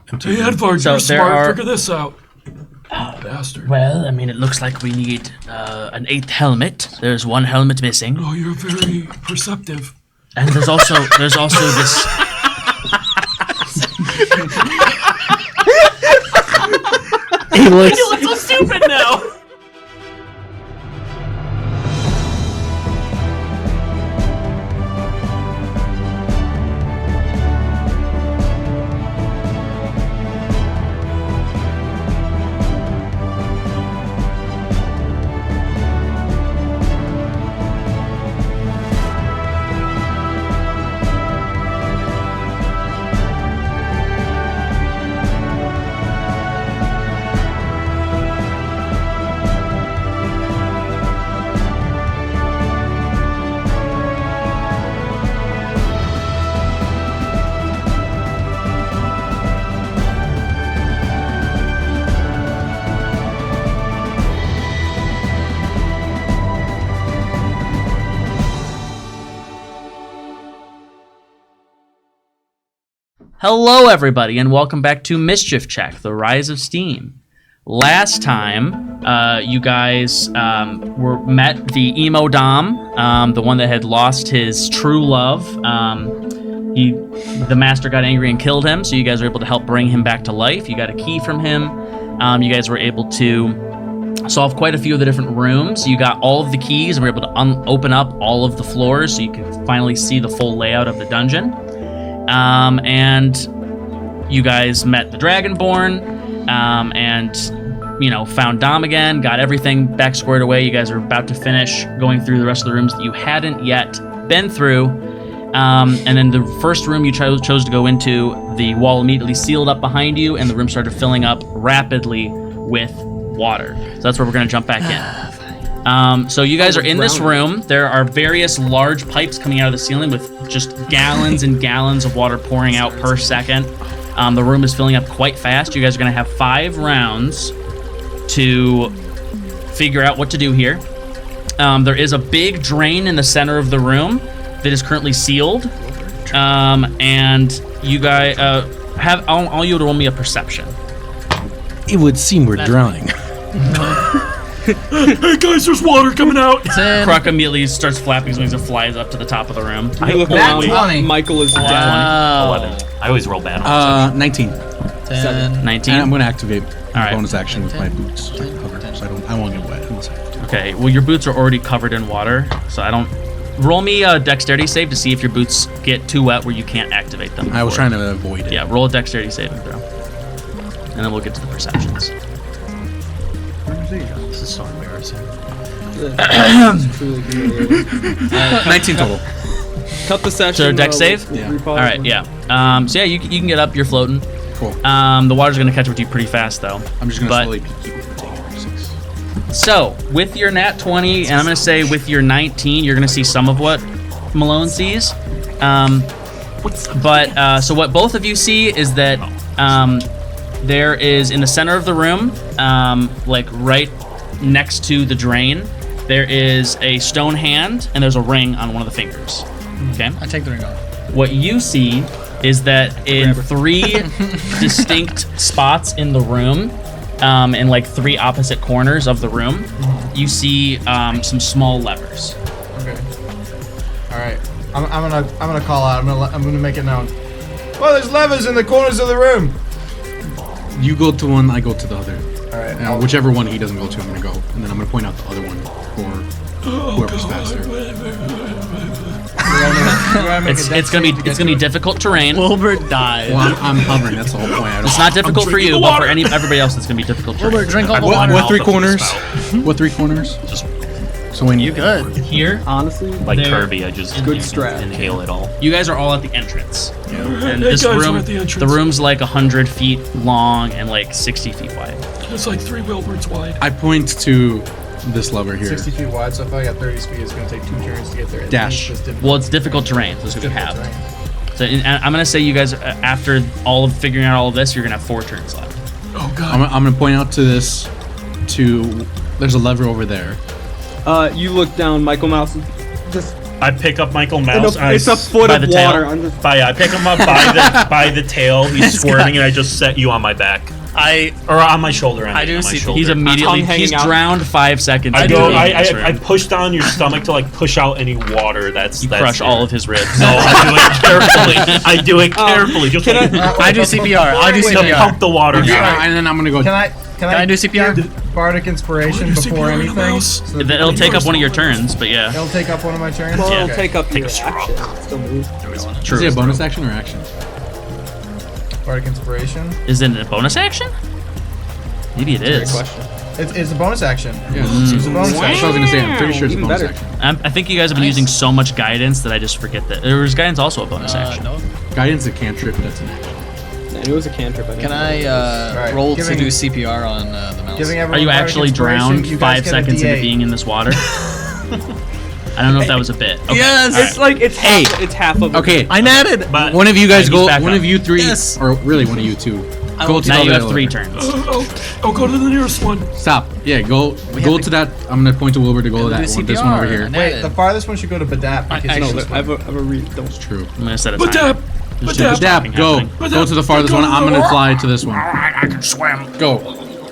Hey, Edvard, you're smart. Figure this out. Bastard. Well, I mean, it looks like we need an 8th helmet. There's 1 helmet missing. Oh, you're very perceptive. And there's also this. He looks so stupid now. Hello, everybody, and welcome back to Mischief Check, The Rise of Steam. Last time, you guys met the emo Dom, the one that had lost his true love. The master got angry and killed him, so you guys were able to help bring him back to life. You got a key from him. You guys were able to solve quite a few of the different rooms. You got all of the keys and were able to open up all of the floors so you could finally see the full layout of the dungeon. And you guys met the Dragonborn, and, you know, found Dom again, got everything back squared away. You guys are about to finish going through the rest of the rooms that you hadn't yet been through. And then the first room you chose to go into, the wall immediately sealed up behind you, and the room started filling up rapidly with water. So that's where we're going to jump back in. So you guys are in this room. There are various large pipes coming out of the ceiling with just gallons and gallons of water pouring out per second. The room is filling up quite fast. You guys are going to have 5 rounds to figure out what to do here. There is a big drain in the center of the room that is currently sealed. And you guys have all you to roll me a perception. It would seem we're drowning. Hey guys, there's water coming out. Croc immediately starts flapping his wings and flies up to the top of the room. I look around. Michael is Wow. 11. I always roll bad on 19. 19. And I'm going to activate right. bonus action with my boots. So I won't get wet unless I have to. Okay, well your boots are already covered in water, so I don't... Roll me a dexterity save to see if your boots get too wet where you can't activate them. I was trying to avoid it. Yeah, roll a dexterity saving throw. And then we'll get to the perceptions. This is so embarrassing. 19 total. Cut the session. So dex save? Yeah. All right, yeah. So yeah, you can get up, you're floating. Cool. The water's gonna catch up with you pretty fast though. I'm just going to slowly keep overtaking her. 6. So, with your nat 20, and I'm going to say with your 19, you're going to see some of what Malone sees. So what both of you see is that there is, in the center of the room, like right next to the drain, there is a stone hand, and there's a ring on one of the fingers. Okay? I take the ring off. What you see is that in 3 distinct spots in the room, in like 3 opposite corners of the room, you see some small levers. Okay. All right. I'm gonna call out. I'm gonna make it known. Well, there's levers in the corners of the room. You go to one, I go to the other. All right. Whichever one he doesn't go to, I'm going to go. And then I'm going to point out the other one for whoever's faster. It's gonna be difficult terrain. Wilbur died. Well, I'm hovering. That's the whole point. It's not difficult for you, but for everybody else, it's gonna be difficult terrain. Wilbur, drink all the water. What 3 corners? What 3 corners? So when You good. Here, Honestly, like There. Kirby, I just Good strat. inhale it all. you guys are all at the entrance. And Hey this guys, room, we're at the entrance. the room's like 100 feet long and like 60 feet wide. It's like 3 Wilburds wide. I point to this lever here. 60 feet wide, so if I got 30 speed, it's gonna take 2 turns to get there. Dash. Well, it's difficult terrain. So that's what you have. So I'm gonna say you guys, after all of figuring out all of this, you're gonna have 4 turns left. Oh god. I'm going to point out to this, there's a lever over there. You look down. Michael Mouse is just I pick up Michael Mouse. It's a foot by of the tail. water. On the I pick him up by the tail. He's squirming, and I just set you on my back or on my shoulder. I do on my see- shoulder. He's immediately he's drowned 5 seconds. I into go. being in this I room. push down your stomach to like push out any water that's crush there. all of his ribs. No, I do it carefully. I do it carefully. Just like, I do CPR. I do to CPR. pump the water Yeah, down. and then I'm gonna go. Can I do CPR? Bardic Inspiration before anything? So that It'll take up one of your turns, but yeah. It'll take up one of my turns? well, Yeah. it'll take up your straw. action. Still move. True. Is it a bonus action or action? Bardic Inspiration? Is it a bonus action? Maybe it is. Great question. It's a bonus action. Yeah. It's a bonus That's what I action. was gonna say. I'm pretty sure it's a Even bonus better. action. I think you guys have been using so much guidance that I just forget that. Or is guidance also a bonus action? No. Guidance a cantrip. That's an action. Yeah, it was a cantrip. I think. Can I Right, roll giving- to do CPR on the mouse? Giving Are everyone you Bardic actually Inspiration, drowned you guys 5 get a seconds into D8. being in this water? I don't know if that was a bit. Okay. Yes! all right. It's like it's half. It's half of. Okay. I natted! But One of you guys He's go. back One up. of you three, Yes. or really one of you two. Go to Now the you other have 3 elevator. turns. I'll go to the nearest one. Stop. Yeah, go to that. I'm gonna point to Wilbur to go to Do that one. This one over CPR. here. Wait, the farthest one should go to Badap. I- because actually- he's I have a read. Don't. True. I'm gonna set a But timer. Dap, There's but too much Dap, talking Dap, go. happening. Go to the farthest one. I'm gonna fly to this one. I can swim. Go.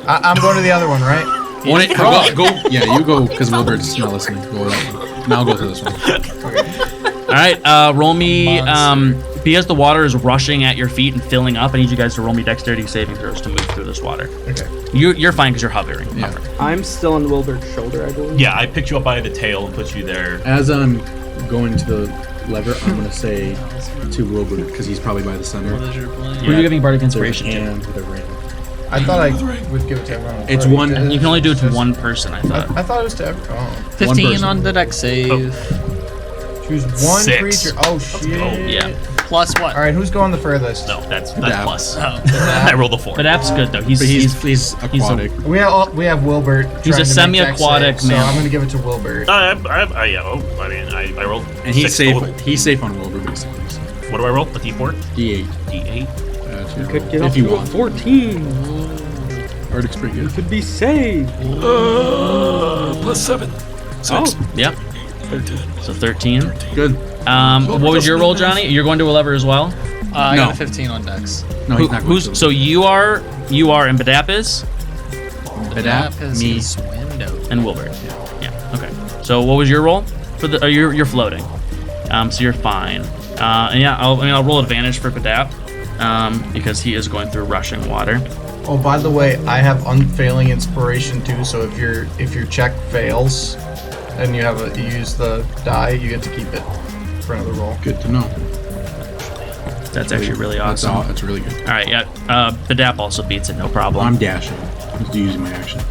I'm going to the other one, right? Go. Yeah, you go because Wilbur's not listening. Go to that one. Now I'll go to this one. All right, roll me. Because the water is rushing at your feet and filling up, I need you guys to roll me dexterity saving throws to move through this water. Okay. You're fine because you're hovering. Yeah. I'm still on Wilbur's shoulder, I believe. Yeah, I picked you up by the tail and put you there. As I'm going to the lever, I'm gonna say to Wilbur because he's probably by the center. Who are you giving bardic There's a inspiration to? hand with a ring. I thought I would give it to everyone. It's Sorry, one- guys. You can only do it to one person, I thought. I thought it was to everyone. Oh. 15 person. on the deck save. Choose one 6. creature. Oh, shit. Yeah. Plus what? All right, who's going the furthest? No, that's Dap. plus. Oh. I rolled a 4. But App's good though. He's But he's aquatic. We have Wilbert. He's a trying to make dex semi-aquatic save, man. So I'm going to give it to Wilbert. I rolled. And he's 6 safe. total. He's safe on Wilbur basically. So. What do I roll? A D4? D8. D8. Could get If up you to a want. 14. Ardic's pretty good. Could be saved. Plus 7. 6. Yep. 13. So 13. Good. What was your roll, Johnny? You're going to a lever as well. I No. got a 15 on dex. No, he's not. Who's so you are and Badap is Badap, is me. his window. and Wilbur. Yeah. Okay. So what was your roll for the? You're floating. So you're fine. And yeah, I'll roll advantage for Badap. Because he is going through rushing water. Oh, by the way, I have unfailing inspiration too. So if your check fails, and you use the die, you get to keep it for another roll. Good to know. That's actually really awesome. That's really good. All right, yeah. Badap also beats it, no problem. I'm dashing. I'm just using my action.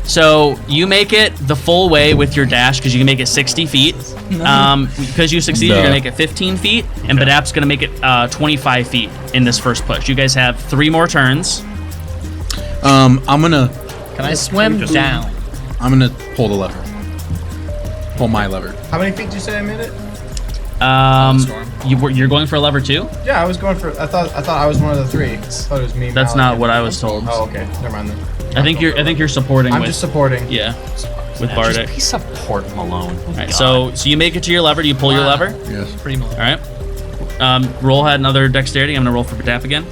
So you make it the full way with your dash because you can make it 60 feet. Because you succeed, you're gonna make it 15 feet, and Badap's gonna make it 25 feet in this first push. You guys have 3 more turns. I'm gonna Can I swim down? pull the lever. Pull my lever. How many feet did you say I made it? You're going for a lever too? Yeah, I was going for. I thought I was one of the 3. I thought it was me. That's Malik, not and- what I was told. Oh, okay. Never mind then. I think you're supporting I'm with just supporting. yeah with Just Bardic. please support Malone. All right, so you make it to your lever. Do you pull your lever? Yes. Pretty much. All right. Roll had another dexterity. I'm gonna roll for Badap again.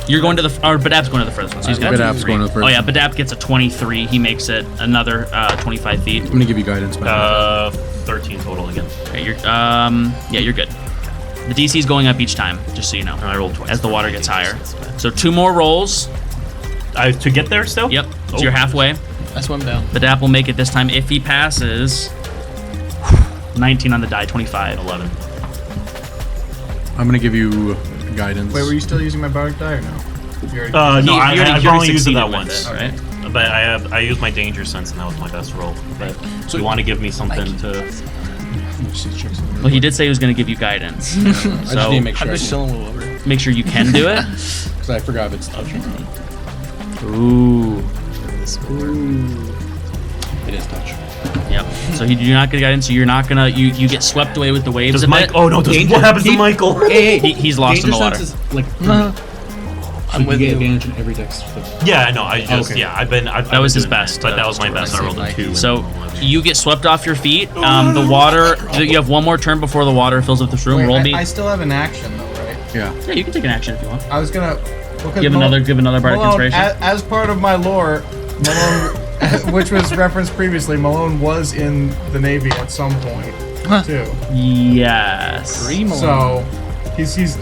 You're going to Badap's going to the first one. So he's got Badap's 23. going to the first Oh yeah, one. Badap gets a 23. He makes it another 25 feet. I'm gonna give you guidance. By 13 total again. Okay, you're good. The DC is going up each time, just so you know. I rolled 20. As the water gets higher. So 2 more rolls. To get there still? Yep. So Oh. you're halfway. I swim down. Badap will make it this time if he passes. 19 on the die, 25. 11. I'm gonna give you guidance. Wait, were you still using my bardic die or no? You already- No, You I've already only used it succeeded that with once. it, right? But I used my danger sense, and that was my best roll. But so you want to give me something to? Well, he did say he was going to give you guidance. I just need So to make sure. I'm just chilling with Wilbur. make sure you can do it. Because I forgot if it's touching. Ooh. It is touch. Yep. So you're not going to guidance. So you're not going to. You get swept away with the waves Does a Mike? bit. Oh no! What happens to Michael? Hey, He's lost in the water. Sense is like I'm with you get you. advantage in every dex. Yeah, I know. I just Okay. I've been That was his doing best. but that was my best. I rolled a 2. So you get swept off your feet. The water. You have one more turn before the water fills up this room. Wait, Roll me. I still have an action though, right? Yeah. Yeah, you can take an action if you want. I was gonna Give another bardic Malone, inspiration. as part of my lore, Malone, which was referenced previously, Malone was in the Navy at some point too. Yes. So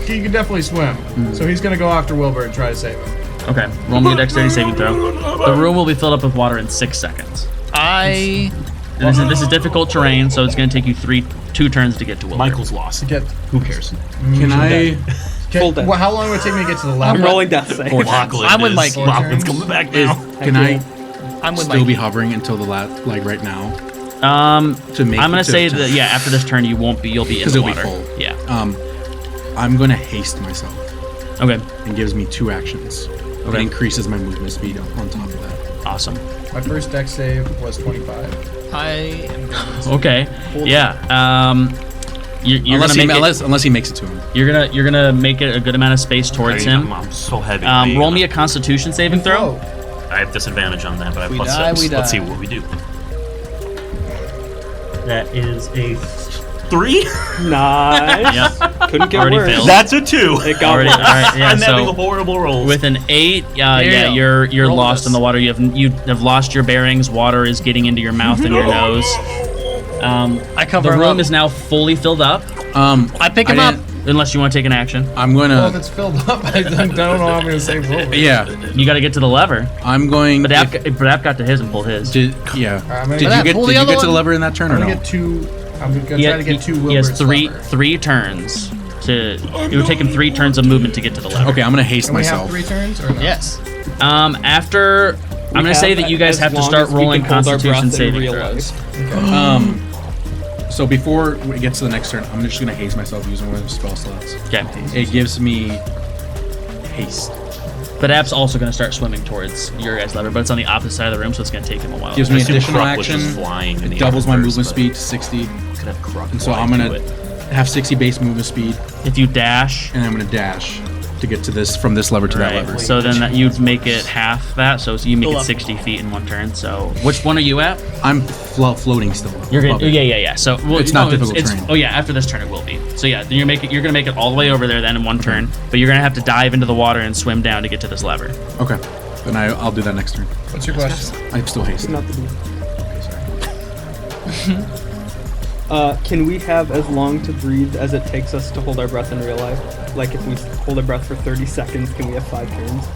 he can definitely swim. So he's gonna go after Wilbur and try to save him. Okay. Roll me a dexterity saving throw. The room will be filled up with water in 6 seconds. I And this is difficult terrain, so it's going to take you 2 turns to get to Wilbur. Michael's lost. Who cares? Can I? Full death. Well, how long would it take me to get to the I'm lab? rolling death save. Lachlan I'm with is- Mikey. Lachlan's coming back now. Can I I'm with still be Mikey. hovering until the like right now to make? I'm going to say to- that, yeah, after this turn, you won't be, you'll be in Because the it'll be water. full. Yeah. I'm gonna haste myself. Okay. And gives me 2 actions. It increases my movement speed on top of that. Awesome. My first dex save was 25. I am Okay. Yeah. You're Unless gonna make unless he makes it to him. You're gonna make it a good amount of space towards him. I'm so heavy. Roll me a Constitution saving throw. I have disadvantage on that, but I have We plus die, 6. we Let's die. see what we do. That is a 3. Nice. Yep. Couldn't get Already worse. failed. That's a 2. It got Already. worse. All right. Yeah. I'm having So horrible rolls. with an 8, you yeah, go. you're Roll lost this. in the water. You have lost your bearings. Water is getting into your mouth and your nose. I cover The him room up. is now fully filled up, I pick him up. unless you want to take an action. I'm Well, if gonna. it's filled up, I don't know how I'm gonna save Wilbur. Yeah. You got to get to the lever. I'm going. But App got to his and pulled his. I'm gonna Did get- you get pull the to other the one. lever in that turn or I'm gonna no? get 2. I'm gonna He try had- to get 2 he Wilbur's has three lever. turns to. It would take him 3 turns of movement to get to the lever. Okay, I'm gonna haste Can we have myself. 3 turns or no? Yes. After, I'm gonna say that you guys have to start rolling Constitution saving throws. So before it gets to the next turn, I'm just gonna haste myself using one of the spell slots. Okay. It gives me haste. But App's also gonna start swimming towards your guys' lever, but it's on the opposite side of the room, so it's gonna take him a while. Gives me assume additional Krupp was action. just flying in the It doubles my air movement first, speed to 60, Could have Krupp and so fly I'm to gonna it. have 60 base movement speed, If you dash, and I'm gonna dash to get to this from this lever to that right? lever. So then you'd make it half that, so you make Go it up. 60 feet in one turn. So which one are you at? I'm floating still. You're gonna, above it. yeah. So It's not difficult terrain. Oh yeah, after this turn it will be. So yeah, you're gonna make it all the way over there then in one turn, but you're gonna have to dive into the water and swim down to get to this lever. Okay, then I'll do that next turn. What's your question? I'm still hasting. Not the Can we have as long to breathe as it takes us to hold our breath in real life? Like if we hold our breath for 30 seconds, can we have 5 turns?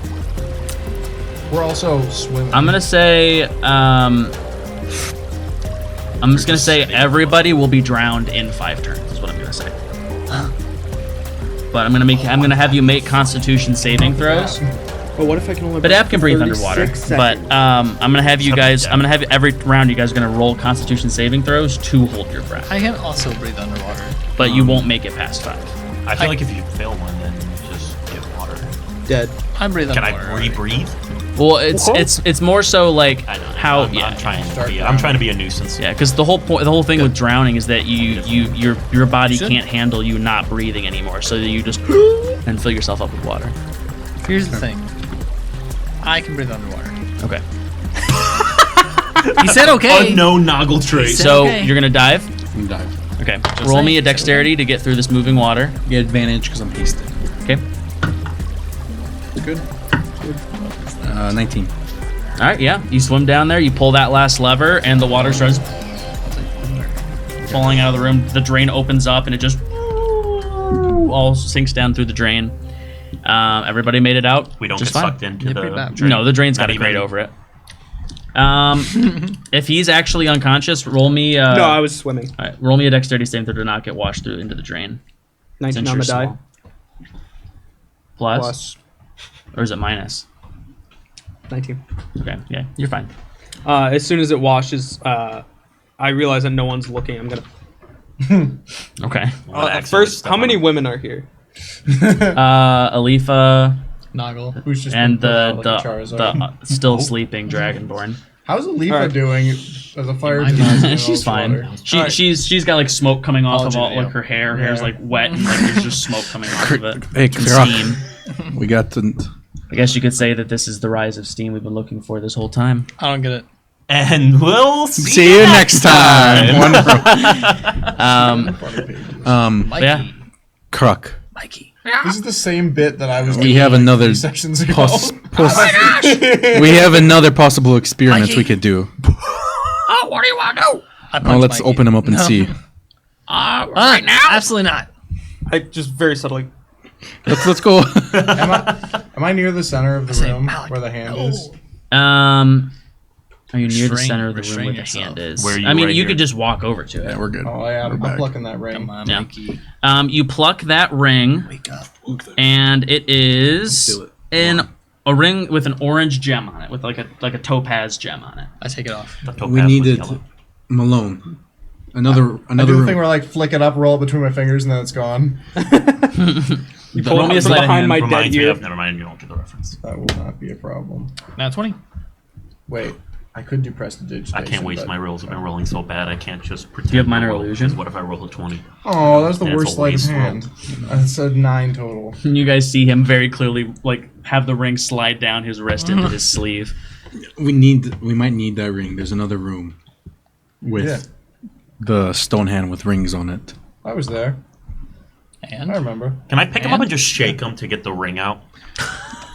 We're also swimming. I'm gonna say, I'm just gonna say everybody will be drowned in 5 turns. Is what I'm gonna say. But I'm gonna have you make Constitution saving throws. But what if I can only But breathe App can for breathe 36 underwater. seconds? But I'm gonna have you guys. I'm gonna have every round you guys are gonna roll Constitution saving throws to hold your breath. I can also breathe underwater. But you won't make it past 5. I feel like if you fail one, then just get water. Dead. I breathe Can underwater. I re-breathe? Well, it's more so like I know. how I'm trying to be a nuisance. Yeah, because the whole thing with drowning is that your body Should. can't handle you not breathing anymore, so you just and fill yourself up with water. Here's the thing. I can breathe underwater. Okay. He said okay. Unknown Noggle trait. Said So okay. you're gonna dive. I'm dive. Okay. Roll me a dexterity to get through this moving water. Get advantage because I'm hasted. Okay. Good. 19. All right. Yeah. You swim down there. You pull that last lever, and the water starts falling out of the room. The drain opens up, and it just all sinks down through the drain. Everybody made it out. We don't just get fine. sucked into Yeah, the pretty bad. drain. No, the drain's got Not a grate even- over it. If he's actually unconscious, roll me. No, I was swimming. All right, roll me a dexterity saving throw to not get washed through into the drain. 19 Since on you're the die. small. Plus? Plus Or is it minus? 19. Okay, yeah, you're fine. As soon as it washes, I realize that no one's looking. I'm gonna. Okay. First, how many women are here? Alifa Noggle. Who's just and been the put out like a Charizard. still sleeping Dragonborn. How's Alifa Alright. doing as a fire might be. denies in She's all fine. water? She's got like smoke coming off of all Algae, like her hair. Her hair's Yeah. like wet and like there's just smoke coming off of it. Hey, And steam. we got to. I guess you could say that this is the rise of Steam we've been looking for this whole time. I don't get it. And we'll See you next time. Wonderful. Mikey. Yeah. Crook. Mikey. This is the same bit that I was. We doing have like another 3 sections ago. we have another possible experiment Mikey. we could do. Oh, what do you want to do? I Oh, punched let's Mikey. open them up and see. Right now? Absolutely not. I just very subtly. Let's go. Am I near the center of the say, room Malik, where the hand no. is? Are you near the Restrain- center of the room restrain where the yourself. hand is? Where are you I mean, right you here? could just walk over to it. Yeah, we're good. Oh yeah, We're I'm back. plucking that ring. Come on, Yeah. Mikey. You pluck that ring, Wake up. and it is Steal it. a ring with an orange gem on it, with like a topaz gem on it. I take it off. The We topaz was needed yellow. Malone. Another I do the room. thing where I like flick it up, roll it between my fingers, and then it's gone. You pull Roll me a it from sleight of behind hand. my dead Reminds me ear. of. Never mind. You don't get the reference. That will not be a problem. Now 20. Wait, I could do prestidigitation. I can't waste but- my rolls. I've been rolling so bad. I can't just pretend. Do you have minor to roll, illusion? 'cause What if I roll a 20? Oh, that was the That's worst a sleight of waste hand. I said 9 total. And you guys see him very clearly, like, have the ring slide down his wrist into his sleeve. We might need that ring. There's another room with Yeah. the stone hand with rings on it. I was there. And I remember. Can I pick him up and just shake him to get the ring out?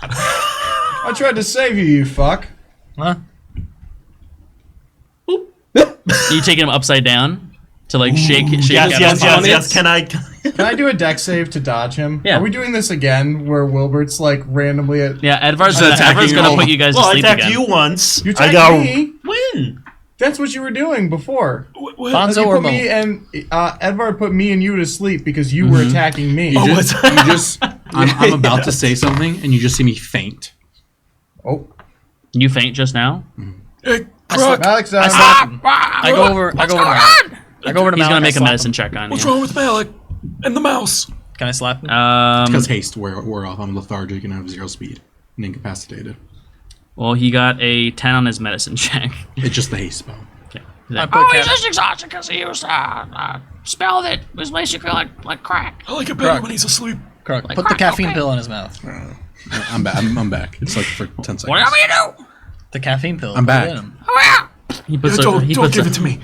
I tried to save you, you fuck. huh? You taking him upside down to like shake Yes, out yes, his yes, pockets? yes. Can I? Can I do a deck save to dodge him? Yeah. Are we doing this again where Wilbert's like randomly at. Yeah, Edvard's attacking gonna you. put you guys Well, to I sleep attacked again. you once. You I attacked got me? win. That's what you were doing before. Bonzo You or put Mo? me and Edvard put me and you to sleep because you were attacking me. You just I'm about to say something, and you just see me faint. Oh, You faint just now? Hey, Crook, Alex, I slap him. I go over. I go over. I go over to He's Malik. gonna make a I slap medicine him. check on what's you. wrong with Malik and the mouse? Can I slap him? Because haste wore off. I'm lethargic and I have 0 speed and incapacitated. Well, he got a 10 on his medicine check. It's just the haste spell. Okay. I Oh, put he's Cap- just exhausted because he used a spell that was basically like crack. I like it better when he's asleep. Crook, put the crack, caffeine okay. pill in his mouth. I'm back. I'm back. It's like for 10 seconds. Whatever you do. The caffeine pill. I'm put it back. in him. Oh yeah. He puts Don't he puts give it to me.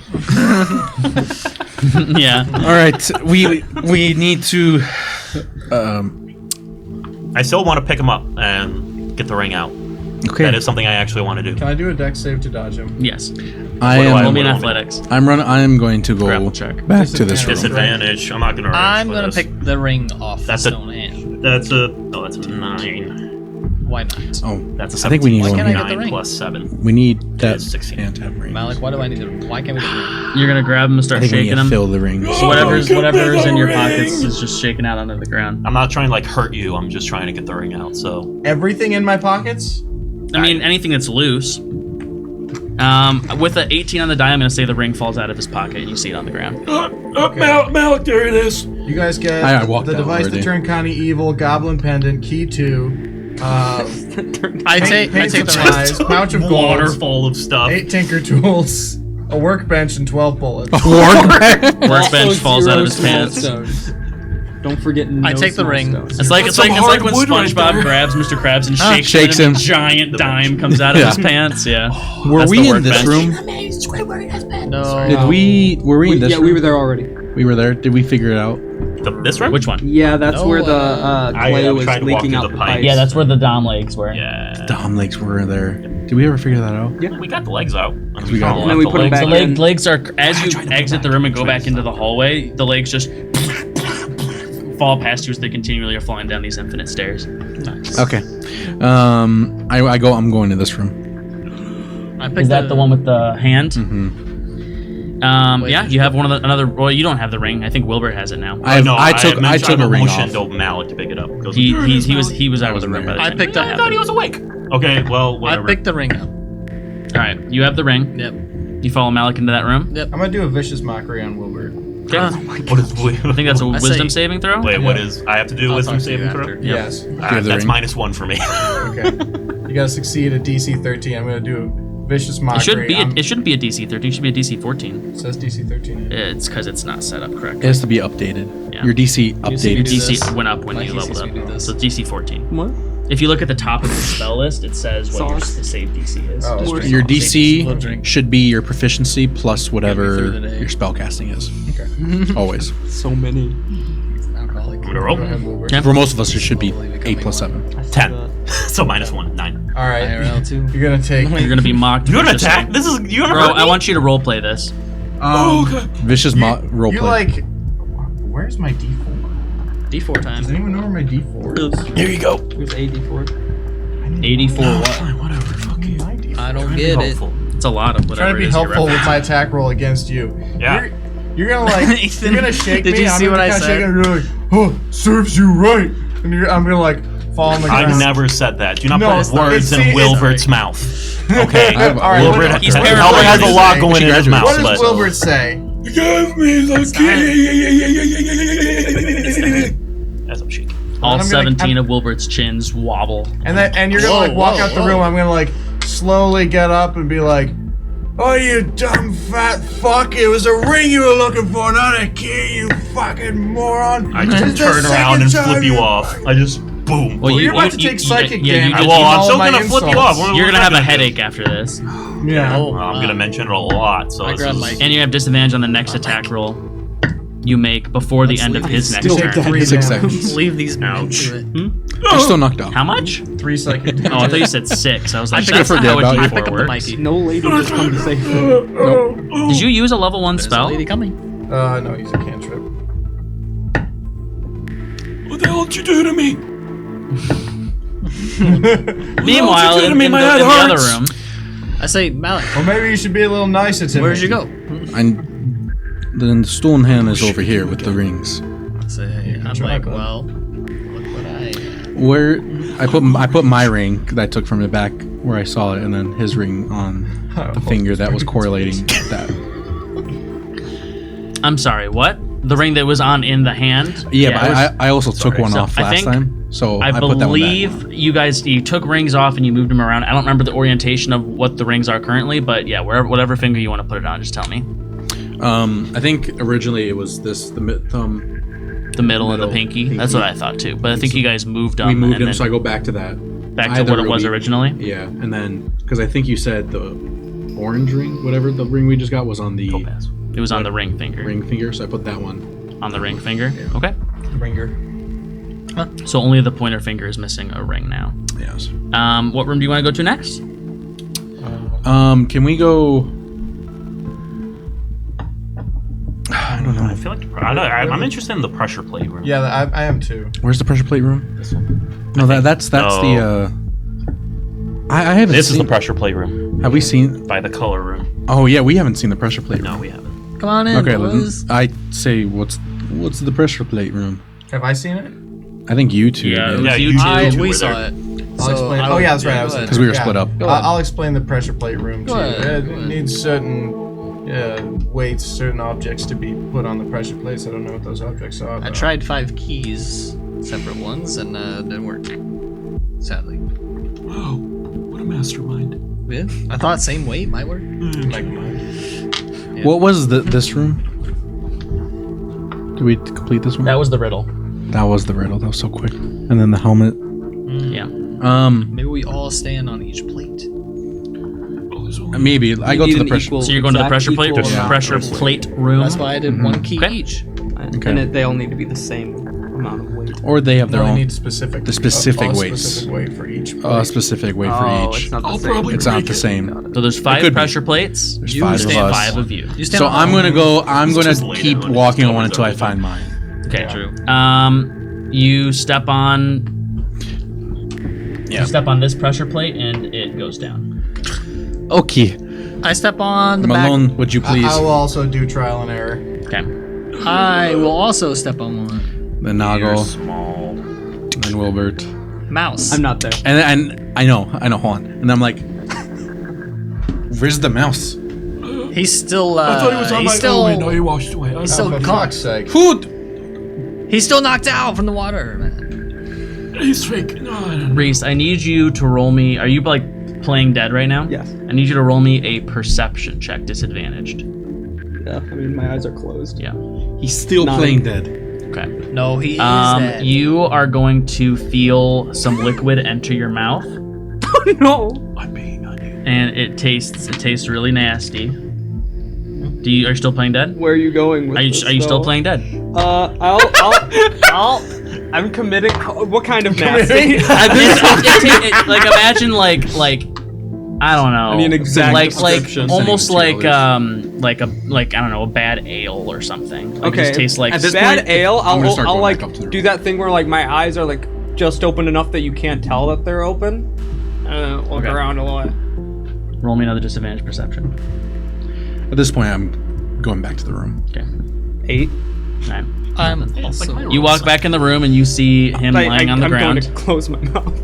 Yeah. All right, we need to. I still want to pick him up and get the ring out. Okay. That is something I actually want to do. can I do a deck save to dodge him? Yes. I What do I- am. Roll me an what do I- athletics. I'm going to go Grapple check. back to this room. Disadvantage. I'm not gonna. I'm arrange gonna for this. pick the ring off That's the a- stone hand. That's a. Oh, that's a 9. Why not? Oh, That's a I think we need 17. Why one. can't I get the 9 ring? plus 7. We need that is 16. hand to have rings. Malik, why do I need the? Why can't we get the ring? You're gonna grab him and I start think we need shaking to him. fill the rings. So whatever's give me whatever's in the your ring. pockets is just shaking out onto the ground. I'm not trying to like hurt you. I'm just trying to get the ring out. So Everything in my pockets? I mean, anything that's loose. With an 18 on the die, I'm gonna say the ring falls out of his pocket and you see it on the ground. Malik, there it is. You guys get I walked the out device already. to turn Connie evil, goblin pendant, key 2, I take paint the ring. supplies, pouch of water gold, full of stuff. 8 tinker tools, a workbench, and 12 bullets. Workbench falls out of his Zero pants. stones. Don't forget. No I take the small ring. stones. It's like That's it's like some when hardwood right SpongeBob there. grabs Mr. Krabs and Shakes shakes him. him. A giant dime comes out of Yeah. his pants. Yeah. Were That's we the in this workbench. room? No. Did we? Were we in this Yeah, room? we were there already. We were there. Did we figure it out? This room? Which one? Yeah, that's No, where the I clay was tried to walk leaking through out the the pipe. pipes. Yeah, that's where the Dom legs were. Yeah. Dom legs were there. Did we ever figure that out? We got the legs out. we got- And then we put 'em back The in. legs are as you exit the room and go back into the hallway. The legs just fall past you as they continually are falling down these infinite stairs. Okay. I go. I'm going to this room. I picked Is that the one with the hand? Mm-hmm. Yeah, you have one of the another. Well, you don't have the ring. I think Wilbur has it now. I took a ring off. motioned Malik to pick it up. Goes, He was out of the room by the I time picked that up- I thought he was awake. Okay, well, I whatever. picked the ring up. All right, you have the ring. Yep. You follow Malik into that room. Yep. I'm gonna do a vicious mockery on Wilbur. Okay. What is, I think that's a I say- wisdom saving throw. wait, what is? I have to do I'll wisdom talk to you saving throw? after. Yes. the That's ring. -1 for me. Okay. You gotta succeed at DC 13. I'm gonna do a vicious mockery. It shouldn't be. I'm- It shouldn't be a DC 13. It should be a DC 14. It says DC 13. It's because it's not set up It correctly. has to be updated. Yeah. Your DC see me updated. do DC this? went up when Mikey you sees leveled me up. do this. So it's DC 14. What? If you look at the top of the spell list, it says what your Sauce. save DC is. Oh. Just Your Little DC drink. should be your proficiency plus whatever through the day. your spell casting is. Okay. Always. So many. Alcoholic. I'm gonna roll. For most of us, it should be 8 plus 7. 10. So -1, 9. All right. IRL too. You're gonna take. You're gonna be mocked. You gonna viciously. attack? This is you gonna Bro, hurt me? I want you to roleplay this. Vicious roleplay. You like. Where's my D4? D4 Does time. anyone know where my D4 is? Here you go. It was 84. 84 what? Fine, whatever. Fuck you. I don't Trying to be get it. helpful. It's a lot of Trying whatever to be it is you're helpful with referencing. my attack roll against you. Yeah. You're gonna like. Ethan, you're gonna shake did me. you I'm see gonna what I kinda said? shake it, and you're like, oh, serves you right. And I'm gonna like fall on the ground. I've never said that. Do not No, put it's not. words It's- in Wilbert's mouth. Okay. I have- All right, Wilbert, what- he's paranoid. Albert has a lot going in his She mouth, What but does Wilbert say? give me the key. As I'm shaking. All I'm gonna- 17 of Wilbert's chins wobble. And you're gonna like walk out the room. I'm gonna like slowly get up and be like, "Oh, you dumb fat fuck! It was a ring you were looking for, not a key, you fucking moron!" I This just is the turn around and second flip time you off. I just boom. Well, You're about to take psychic damage. just- Well, I'm all still my gonna flip you insults. off. you're gonna have a headache after this, Yeah. Oh, I'm gonna mention it a lot. So I this grabbed is- my- and you have disadvantage on the next attack roll you make before the end of his next Still turn. take 3 6 damage. seconds. Leave these men Ouch. to it. You're still knocked out. How much? 3 psychic Oh, I thought you said 6. I was like, should've that's not forget how a about you. I pick D4 up the works. Mikey. No lady just come to save me. Did you use a level 1 There's a spell? lady coming. No, he's a cantrip. What the hell did you do to me? Meanwhile, you in, do to me? in My the, head in the other hurts. room, I say, Malik, Well, maybe you should be a little nicer to me. where'd you go? And then the stone hand is over here with the rings. I say, I'm try like, that. well, look what I. Where I put my ring that I took from the back where I saw it, and then his ring on the finger that was correlating with that. I'm sorry, what? The ring that was on in the hand? Yeah, it but was- I also took one So off I last think- time, so I I put that one back. believe you took rings off and you moved them around. I don't remember the orientation of what the rings are currently, but yeah, whatever finger you want to put it on, just tell me. I think originally it was this the thumb. The middle and the Middle, pinky. pinky. That's what I thought too. But I think you guys moved them. We moved and them, then so I go back to that. back to either what it was we- originally. Yeah, and then because I think you said the orange ring, whatever the ring we just got was on the It was on the ring finger. ring finger, so I put that one. On the ring finger. Okay. Ringer. So only the pointer finger is missing a ring now. Yes. What room do you want to go to next? Can we go? I don't know. I feel like I'm interested in the pressure plate room. Yeah, I am too. Where's the pressure plate room? No, that's the. I haven't. This is seen, the pressure plate room Have we seen? by the color room. Oh yeah, we haven't seen the pressure plate room. No, we haven't. Come on in, Okay, boys. I say what's the pressure plate room? Have I seen it? I think you two. Yeah, it did. was Yeah, you you two. two We were saw there. it. I'll So explain. I Oh would- yeah, that's right. I go was ahead. Because we were split up. Go ahead. I'll explain the pressure plate room to Go you. ahead, It go ahead. needs certain weights, certain objects to be put on the pressure plates. I don't know what those objects are. I but- tried 5 keys, separate ones, and didn't work. Sadly. Wow, what a mastermind. Yeah, I thought same weight might work. Like mine. What was this room? Did we complete this one? That was the riddle. That was the riddle. That was so quick. And then the helmet. Yeah. Maybe we all stand on each plate. Maybe I go need to the an pressure. equal- So you're going to the exact pressure plate, equal amount. pressure plate room. That's why I did 1 key Okay. each. And they all need to be the same amount of weight. Or they have They their only own need specific. the specific a weights. specific weight for each. a plate. specific way for Oh, each. it's not the I'll same. probably It's not break the it. same. So there's 5 could be. pressure plates. There's You 5 of stand us. 5 of you. You stand So on I'm all gonna go. I'm Just gonna lay keep down and walking just on until I cover find mine. Okay, true. You step on. Yeah. You step on this pressure plate and it goes down. Okay, I step on the Malone, would you please? I will also do trial and error. Okay. back. I will also step on one. Then You're Nago, small. then Wilbert, Mouse. I'm not there. and I know. Hold on. And I'm like, where's the mouse? He's still. I thought he was on he's my. still. Oh wait, no, he washed away. He's still For caught. fuck's sake. Food. He's still knocked out from the water, man. He's fake. No, I don't know. Reese, I need you to roll me. Are you like playing dead right now? Yes. I need you to roll me a perception check, disadvantaged. Yeah, I mean, my eyes are closed. Yeah. He's still Nine. playing dead. Okay. No, he is dead. You are going to feel some liquid enter your mouth. No. I'm being on you. And it tastes really nasty. Are you still playing dead? Where are you going with Are you this, still though? playing dead? I'm committing. What kind of nasty? Like imagine like I don't know. I need an exact description. Almost like I don't know, a bad ale or something. Like, Okay. It just tastes like At this Bad point, ale. I'm gonna start I'll going like back up to the do room. that thing where like my eyes are like just open enough that you can't tell that they're open. Look Okay. around a lot. roll me another disadvantage perception. At this point, I'm going back to the room. Okay. 8. 9. I'm also. You walk back in the room and you see him lying on the I'm ground. going to close my mouth.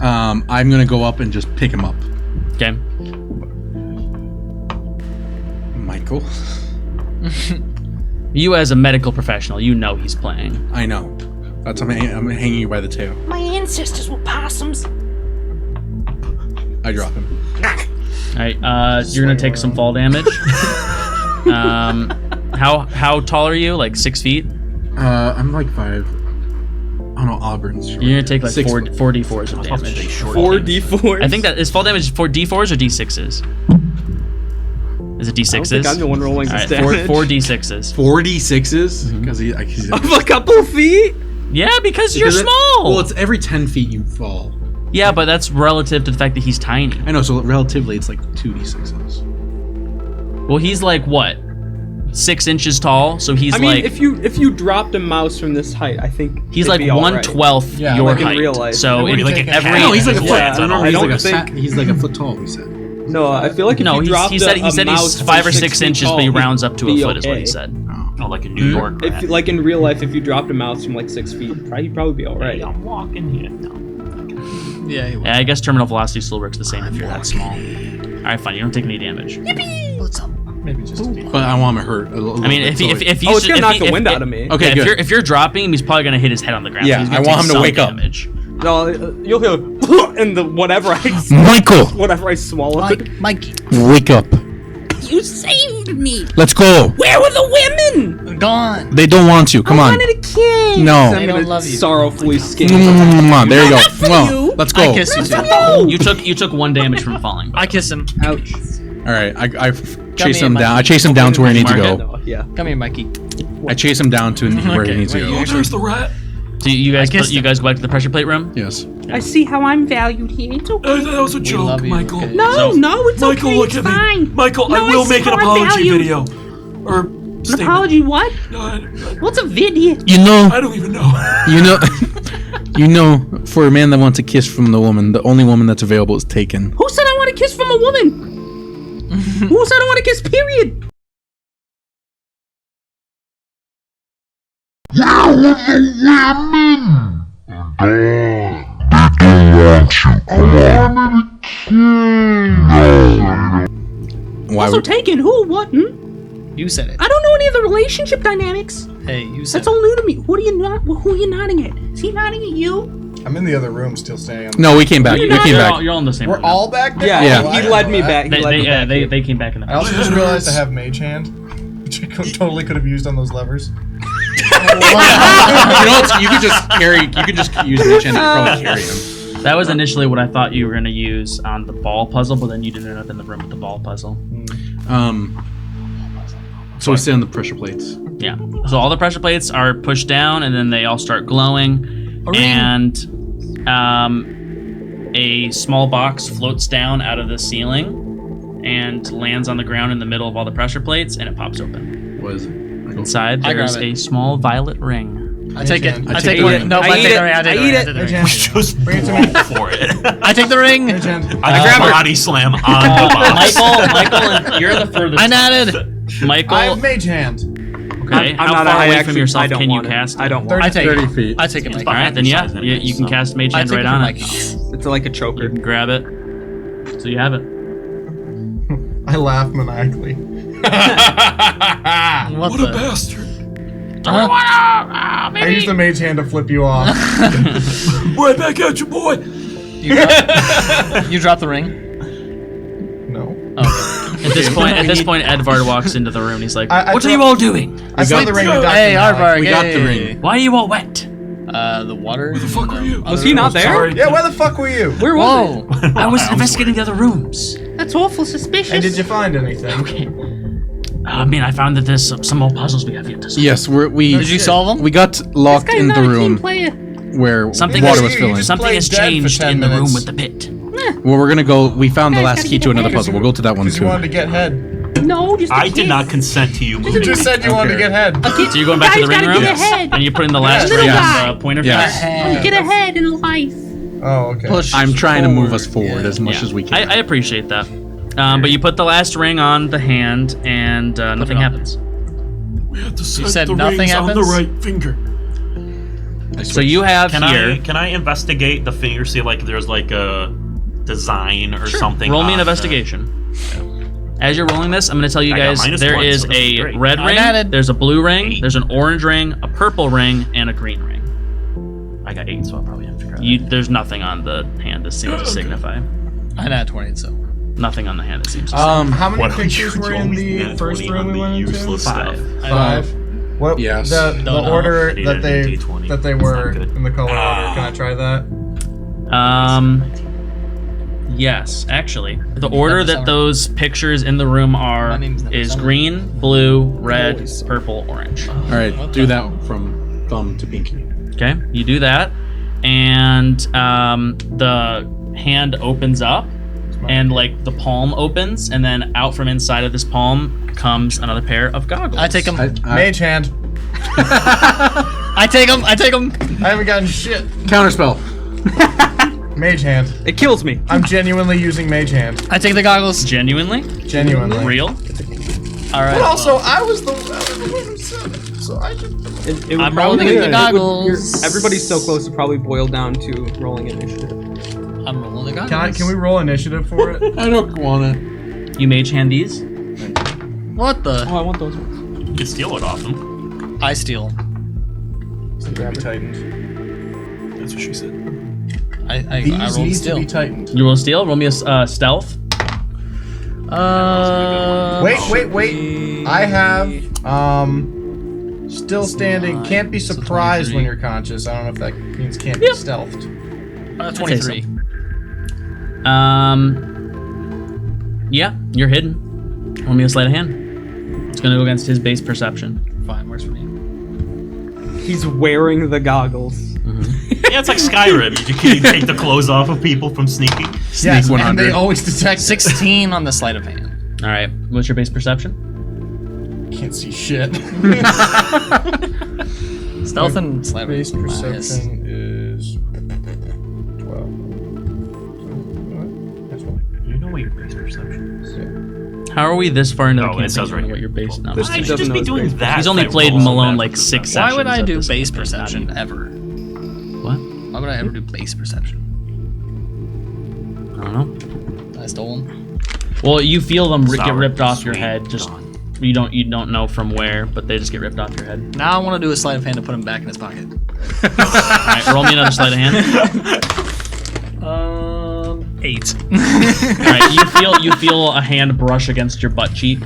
I'm gonna go up and just pick him up. Okay. Michael, You as a medical professional, you know he's playing. I know. That's I'm hanging you by the tail. My ancestors were possums. I drop him. Alright, you're gonna take some fall damage. How tall are you? Like 6 feet? I'm like 5. Oh no, Auburn's short. You're gonna take like 6 4 foot. d4s of damage. 4d4. I think that is fall damage for d4s or d6s. Is it d6s? I don't think I'm the one rolling this Alright, damage. 4 d6s. 46s because he's Of a couple feet. Yeah, because you're small. Well, it's every 10 feet you fall. Yeah, but that's relative to the fact that he's tiny. I know, so relatively it's like 2d6s. Well, he's like what? 6 inches tall, so he's I mean, like if you dropped a mouse from this height, I think he's it'd like be all right. 1/12 Yeah, your like in height. real life. So Maybe it, like a every cat. No, he's like a foot. Yeah, No, I he's don't like think- he's like a foot tall. He said. No, I feel like if no, you dropped he said a he's mouse 5 or from 6 feet inches, tall, but he he'd rounds up to a be foot, is what he okay. said. Oh, like a New York rat. If like in real life, if you dropped a mouse from like 6 feet, he'd probably be all right. Hey, I'm walking here. No. Yeah, he was. Yeah, I guess terminal velocity still works the same if you're that small. All right, fine. You don't take any damage. What's up? Maybe just a But I want him to hurt. A little I mean, bit, if so you Oh, it's gonna if knock he- the if- wind if- out of me. Okay, yeah, good. if you're dropping him, he's probably gonna hit his head on the ground. Yeah, so he's I gonna want take him to some wake up. damage. No, you'll hear and the whatever I swallowed. Mikey. Wake up. You saved me. Let's go. Where were the women? Gone. They don't want you. Come on. I wanted a kid. No. I'm They don't gonna love you. sorrowfully skin. Come on. There you go. Not for Well, you. let's go. I kiss you too. You took 1 damage from falling. I kiss him. Ouch. All right. I chase here, him down. Mikey. I chase him down to where he needs to Mark go. No, yeah. Come here, Mikey. I chase him down to where he needs to wait, go. Oh, there's the rat. So you guys kissed you guys go back to the pressure plate room? Yes. I see how I'm valued here. It's okay. That was a joke, love you, Michael. okay. No, So- no, it's Michael, okay. look It's at fine. me. Michael, No, I will I make see an how I'm apology valued. video. Or An statement. apology? What? No, What's a video? You know. I don't even know. You know. You know. For a man that wants a kiss from the woman, the only woman that's available is taken. Who said I want a kiss from a woman? Who said I want a kiss? Period. Why Also would? taken. Who? What? You said it. I don't know any of the relationship dynamics. Hey, you said That's all new to me. What are you not? Who are you nodding at? Is he nodding at you? I'm in the other room, still standing. No, we came back. We came You're back. all, you're all in the same We're room now. all back there. Yeah, Yeah. Oh, I he didn't led know me that. back. He led me back. They came back in the I also just realized I have mage hand, which I totally could have used on those levers. You know, you could just carry. You could just use Mitch and probably carry him. That was initially what I thought you were gonna use on the ball puzzle, but then you didn't end up in the room with the ball puzzle. So we stay on the pressure plates. Yeah. So all the pressure plates are pushed down, and then they all start glowing, and a small box floats down out of the ceiling and lands on the ground in the middle of all the pressure plates, and it pops open. What is it? Inside, I there's grab it. a small violet ring. I take it. I I take take the it. ring. No, I I eat take it. the ring. I I take the eat ring. it. I take the ring. Just Bring it to roll me. for it. I take the ring. Mage hand. I grab body slam on the box. Michael, and you're the furthest. I nodded. Michael, I have mage hand. okay. I'm How not- far I away actually- from yourself I don't can you want it. cast? I don't want I take 30 it. feet. I take it, Mikey. All right, then yeah, Size you can cast Mage I Hand take right it from on Mikey. it. It's like a You choker. can grab it. So you have it. I laugh maniacally. What What a the? bastard. I use the mage hand to flip you off. Right back at you, boy. You drop the ring. No. Oh. this point, Edvard walks into the room. He's like, I What are throw- you all doing? I throw the ring to Dr. Hey, Malik. Aardvark. We got the ring. Why are you all wet? The water. Where the fuck were you? Was he not there? Sorry. Yeah, where the fuck were you? Where was it? I was investigating the other rooms. That's awful suspicious. And did you find anything? I mean, I found that there's some more puzzles we have yet to solve. Yes, we. Did you solve them? We got locked in the room Player. where Something water has- was filling. Something has played dead for changed 10 in the room minutes. with the pit. Well, we're gonna go. We found the last key to another puzzle. We'll go to that one Because you wanted to too. get head. No, just a I kiss. did not consent to you You moving. just said you wanted to get head. So you're going back to the Guys ring gotta room, get ahead. and you're putting the last Yes. ring Yes. on the pointer Yes. finger. Get ahead in life. Oh, okay. Push. I'm trying to move us forward. forward as much as we can. I appreciate that. But you put the last ring on the hand, and nothing happens. We had to set said the nothing rings on the happens? right finger. So you have Can here. I investigate the finger? See, like, there's like a design or something. Roll me an on the- investigation. As you're rolling this, I'm going to tell you I got guys -1, there is so this is a great. red I'm ring, at it. there's a blue ring, 8. there's an orange ring, a purple ring, and a green ring. I got 8, so I'll probably have to figure out. There's nothing on the hand that seems to signify. I had 20, so. Nothing on the hand that seems to How many What are pictures you were in the doing? first 20 room on we the went into? useless stuff. 5. What? Yes. The Don't know. order I need that a they D20. that they It's were not good. in the color order. Can I try that? Yes, actually. The order that Sorry. those pictures in the room are My name's never is Summer. green, blue, red, purple, orange. All right, do that from thumb to pinky. Okay, you do that, and the hand opens up, and like the palm opens, and then out from inside of this palm comes another pair of goggles. I take them. Mage hand. I take them. I haven't gotten shit. Counterspell. Mage hand. It kills me. I'm genuinely using mage hand. I take the goggles. Genuinely, Genuinely. real. All right. But also, I was the one who said it, so I should. It would I'm probably rolling the it would- goggles. Everybody's so close. It probably boil down to rolling initiative. I'm rolling the goggles. Can we roll initiative for it? I don't wanna. You mage hand these. What the? Oh, I want those ones. You can steal it off him. I steal. Tightened. That's what she said. I These rolled need steal. to be tightened. You roll steal. Roll me a stealth. Wait. I have still standing. Can't be surprised when 23. you're conscious. I don't know if that means can't be stealthed. 23. Yeah, you're hidden. Roll me a sleight of hand. It's gonna go against his base perception. Fine, works for me. He's wearing the goggles. Yeah, it's like Skyrim. You can take the clothes off of people from sneaking. Yes, and 100. they always detect 16 on the sleight of hand. All right. What's your base perception? Can't see shit. Stealth and sleight of hand. Base perception is 12. That's one. You know what your base perception is. How are we this far into the Oh, it campaign? says right What here. your base? No, I'm This just I kidding. should just be doesn't know his doing that. He's only if I played roll so Malone bad like for 6 perception. Why would I Sessions do at this base point, perception not ever? What? Why would I ever do base perception? I don't know. I stole them. Well, you feel them get Sour, ripped off your sweet, head. Just gone. you don't know from where, but they just get ripped off your head. Now I want to do a sleight of hand to put him back in his pocket. All right, roll me another sleight of hand. 8. All right, you feel a hand brush against your butt cheek.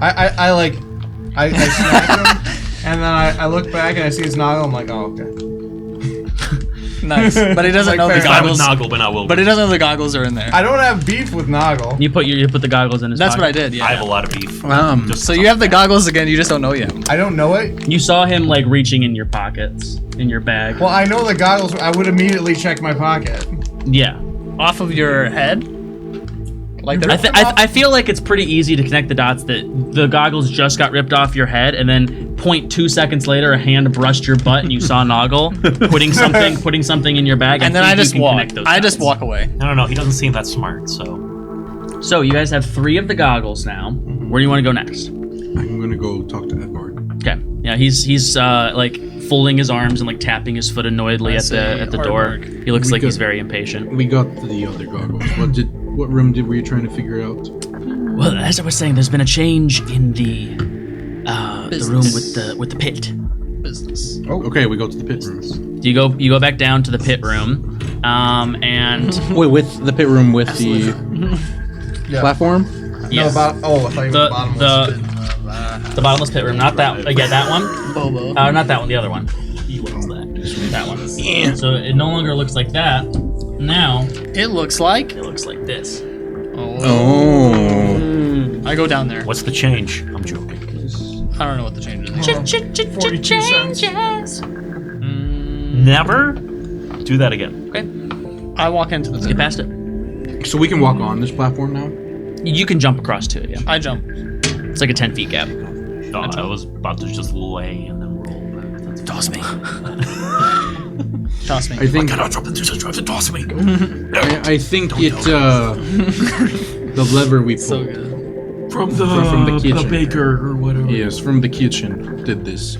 I smack him, and then I look back and I see his noggin. I'm like, oh, okay. Nice. But he doesn't Like know the fair. Guy with goggles. Noggle, but not Wilbur. But he doesn't know the goggles are in there. I don't have beef with Noggle. You put the goggles in his That's pocket. what I did, yeah. I have a lot of beef. Just So you have the goggles again, you just don't know yet. I don't know it. You saw him like reaching in your pockets, in your bag. Well, I know the goggles. I would immediately check my pocket. Yeah. Off of your head? Like I feel like it's pretty easy to connect the dots that the goggles just got ripped off your head, and then 0.2 seconds later, a hand brushed your butt, and you saw Noggle putting something in your bag. and then I think you just can walk. connect those I just dots. walk away. I don't know. He doesn't seem that smart, so. So you guys have 3 of the goggles now. Where do you want to go next? I'm gonna go talk to Edvard. Okay. Yeah, he's like folding his arms and like tapping his foot annoyedly I at say the hard door. work. He looks We like he's good. very impatient. We got the other goggles. What room were you trying to figure out? Well, as I was saying, there's been a change in the room with the pit. Business. Oh, okay. We go to the pit rooms. You go back down to the pit room, and Wait, with the pit room with the platform. Yes. No, oh, I thought you The- meant bottomless. The bottomless pit room, not that. Yeah, that one. Bobo. Not that one. The other one. That one. Yeah. So it no longer looks like that. Now It looks like. it looks like this. Oh. I go down there. What's the change? I'm joking. I don't know what the change is. 42 cents. Never do that again. Okay. I walk into the Let's get pit. past it. So we can walk on this platform now? You can jump across to it. Yeah. I jump. It's like a 10 feet gap. Oh, I was about to just lay and then roll. But Toss me. Toss me. I think cannot drop into the drive to toss me. I think it the lever we pulled. So good. From From the the kitchen. baker or whatever. Yes, from the kitchen did this.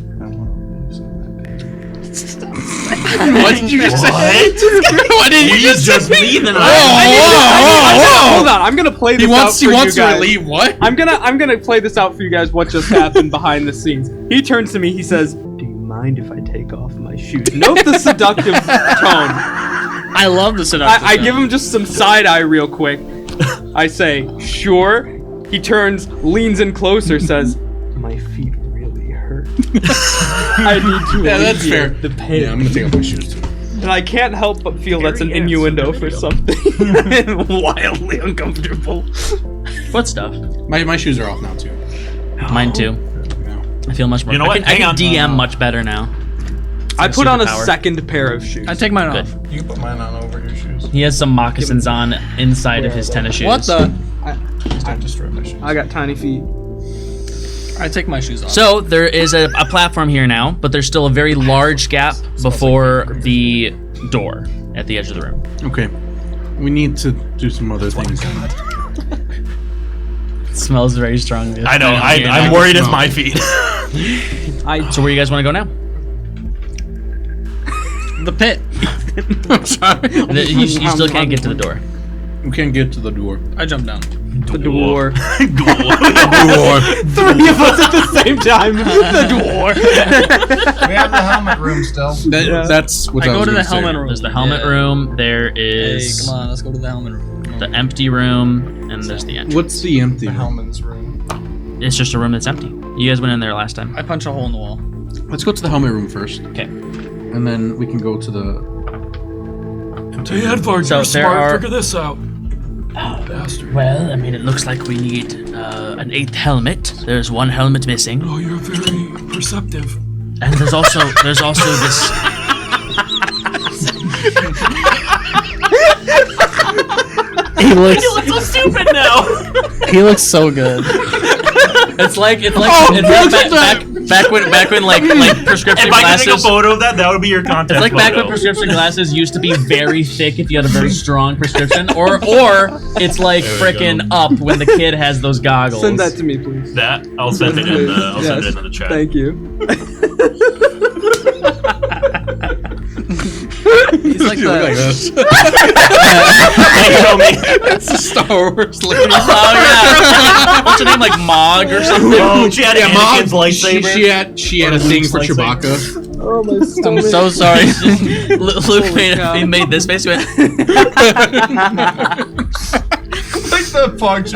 What did you just say? What did you just leave? And Hold on, I'm gonna play this out for you guys. what? I'm gonna play this out for you guys. What just happened behind the scenes? He turns to me. He says, "Do you mind if I take off my shoes?" Note the seductive tone. I love the seductive. I give him just some side eye real quick. I say, "Sure." He turns, leans in closer, says, "My feet really hurt. I need to that's fair. alleviate the pain." Yeah, I'm gonna take off my shoes too. And I can't help but feel that's an Here he is. innuendo for something wildly uncomfortable. What stuff? My shoes are off now too. Mine too. Yeah. I feel much more. You know I what? can, I Hang can on. DM much better now. I put on a superpower. second pair of shoes. I take mine Good. off. You can put mine on over your shoes. He has some moccasins on inside of his tennis shoes. What the? Please don't destroy my shoes. I got tiny feet. I take my shoes off. So there is a platform here now, but there's still a very large gap before the door at the edge of the room. Okay. We need to do some other things. It smells very strong. I know. I'm worried it's my feet. So where you guys want to go now? the pit. I'm sorry. You still can't get to the door. We can't get to the door. I jump down. The door. Door. Three of us at the same time. The door. We have the helmet room still. That's what I I go was to the gonna say. helmet room. There's the helmet room. There Hey, is come on, let's go to the helmet room. Come on. the empty room, and there's the entrance. What's the empty? The room? helmet's room. It's just a room that's empty. You guys went in there last time. I punch a hole in the wall. Let's go to the helmet room first, Okay. and then we can go to the. Hey, Edvard, So you're there smart. are- Figure this out. Bastard. Well, I mean, it looks like we need an 8th helmet. There's one helmet missing, Oh, you're very perceptive. and there's also this. He looks so stupid now. he looks so good. It's like back when like prescription If I could take a glasses. photo of that, that would be your content. It's like back when photo. prescription glasses used to be very thick if you had a very strong prescription, or it's like frickin' up when the kid has those goggles. Send that to me, please. That I'll send it in. I'll send it in the chat. Thank you. He's like the this. Show me. It's a Star Wars lady. Oh yeah. What's her name? Like Mog or something? Oh, she had Anakin's lightsaber. She had a thing for Luke's Chewbacca. Oh my I'm stomach. so sorry. Luke he made this face. He went, Like the punch.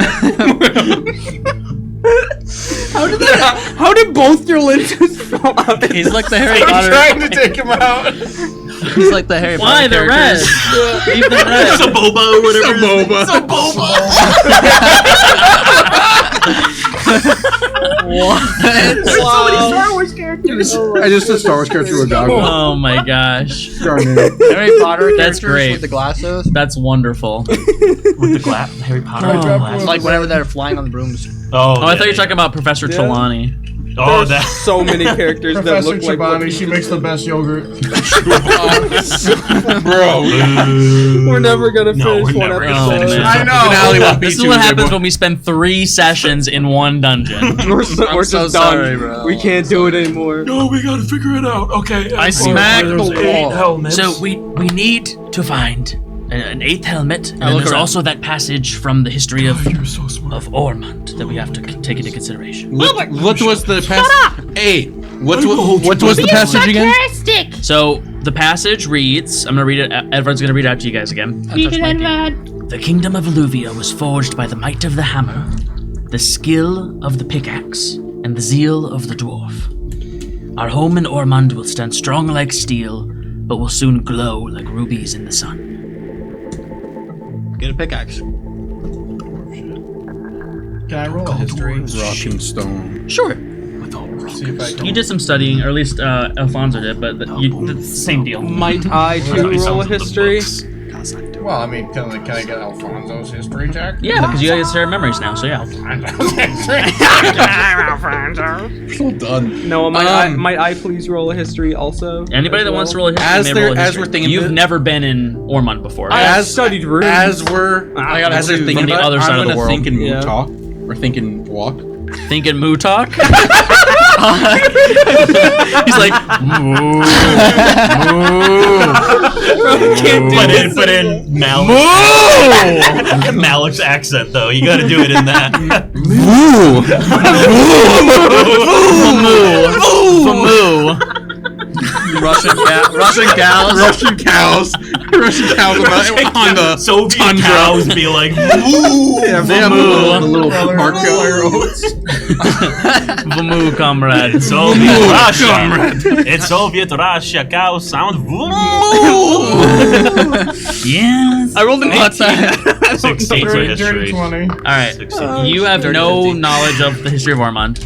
How did both your lenses fall out? He's like the Harry I'm Potter. trying to take him out. He's like the Harry why Potter the red? characters. Leave the red. It's a boba or whatever. Boba. I just a Star Wars character with a goggle. Oh my gosh, Darn it. Harry Potter That's characters great. with the glasses. that's wonderful. With the Harry Potter glasses. Like whenever they're flying on the brooms. Oh, Oh, I thought you were talking about Professor Trelawney. Oh, that. So many characters that Professor look like Chobani, she makes the best yogurt. Bro. We're never gonna No, finish we're one never episode. gonna finish it. I know. Finale won't be This is too what good, happens bro. when we spend 3 sessions in one dungeon. We're I'm just so done. sorry, bro. We can't do it anymore. No, we gotta figure it out. Okay. I Edvard, smacked there's the 8 wall. helmets. So we need to find an 8th helmet, and then look there's around. also that passage from the history of You're so smart. Ormond that we have to take into consideration. What was the passage? Hey, what was the passage again? Fantastic. So the passage reads, I'm gonna read it. Edward's gonna read it out to you guys again. Read it, Edvard. The kingdom of Alluvia was forged by the might of the hammer. the skill of the pickaxe and the zeal of the dwarf. Our home in Ormond will stand strong like steel, but will soon glow like rubies in the sun. Get a pickaxe. Can I roll a history? Rocking stone. Sure. See if I can. You did some studying, or at least Alfonso did, but the same deal. Might I too roll a history? Well, I mean, can I get Alfonso's history check? Yeah, because you guys share memories now, so yeah. So done. No, might I please roll a history also? Anybody that wants to roll a history, As may they're- roll a as history. we're thinking You've of it- never been in Ormond before. I studied runes. As they're From thinking the about other it, side I'm of the gonna world. think in Yeah. talk or think in walk. Thinking moo talk? He's like, moo. But in Malik. Malik's accent, though. You gotta do it in that. Moo. Russian cows. Russian cows on the Soviet tundra. cows be like, Yeah, they have Moo. the little Marco. Moo, comrade. Soviet Russia. It's Soviet Russia. Cows sound. Yes. I rolled an 18. 16 for history. 20. All right. You have no knowledge of the history of Ormond.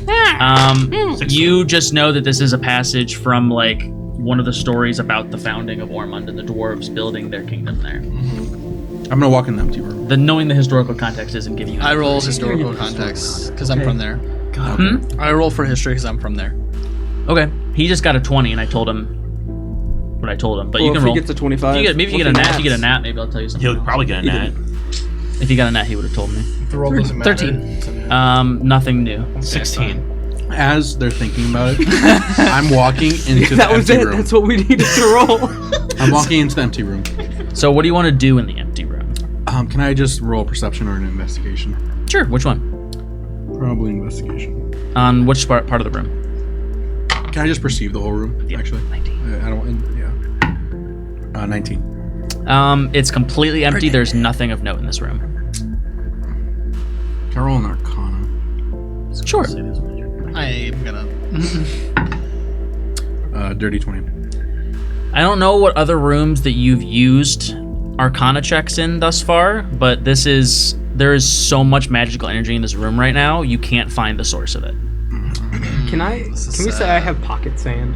You just know that this is a passage from like one of the stories about the founding of Ormond and the dwarves building their kingdom there. I'm gonna walk in the empty room. The knowing the historical context isn't giving you. I roll historical context because I'm from there. I roll for history because I'm from there. Okay. He just got a 20, and I told him what I told him. But you Well, can if roll. he gets a 25. Maybe if you get a nat. If you get a nat, maybe I'll tell you something. He'll probably get a nat. If you got a nat, he would have told me. The roll doesn't matter. 13. Nothing new. 16. As they're thinking about it, I'm walking into That the was empty it. room. That's what we needed to roll. I'm walking into the empty room. So what do you want to do in the empty room? Can I just roll perception or an investigation? Sure. Which one? Probably investigation. On which part of the room? Can I just perceive the whole room? Actually, 19. I don't. Yeah. 19. It's completely empty. There's nothing of note in this room. Can I roll an Arcana? Sure. I'm gonna. Dirty 20. I don't know what other rooms that you've used Arcana checks in thus far, but there is so much magical energy in this room right now. You can't find the source of it. Can we say I have pocket sand?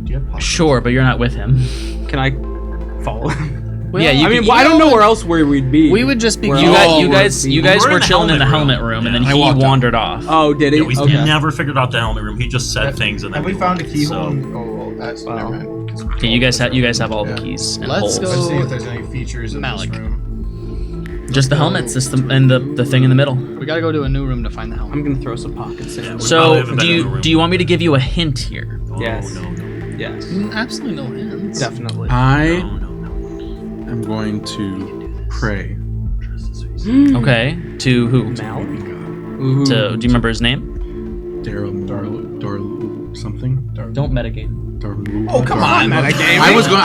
Do you have pocket? Sure, but you're not with him. Can I follow him? Yeah, you I mean, could- I don't know where else where we'd be. We would just be. Where You else guys would you we guys We're were in the chilling in the helmet helmet room, and then I he walked out. wandered off. Oh, did he? Yeah, we Okay. never figured out the helmet room. He just said things and then Have we found a keyhole? So, Oh, that's never mind. Okay, you guys have all the keys and Let's holes. go. Let's see if there's any features in Malik. this room. Just the helmet system and the thing in the middle. We gotta go to a new room to find the helmet. I'm gonna throw some pocket sand. probably So have a better room. do you want me to give you a hint here? Yes. No. Yes. Absolutely no hints. Definitely. I am going to pray. Okay. To who? Mal? To do you remember his name? Darlu something. Don't metagame. Darlu. Oh, come on, man. I was on it.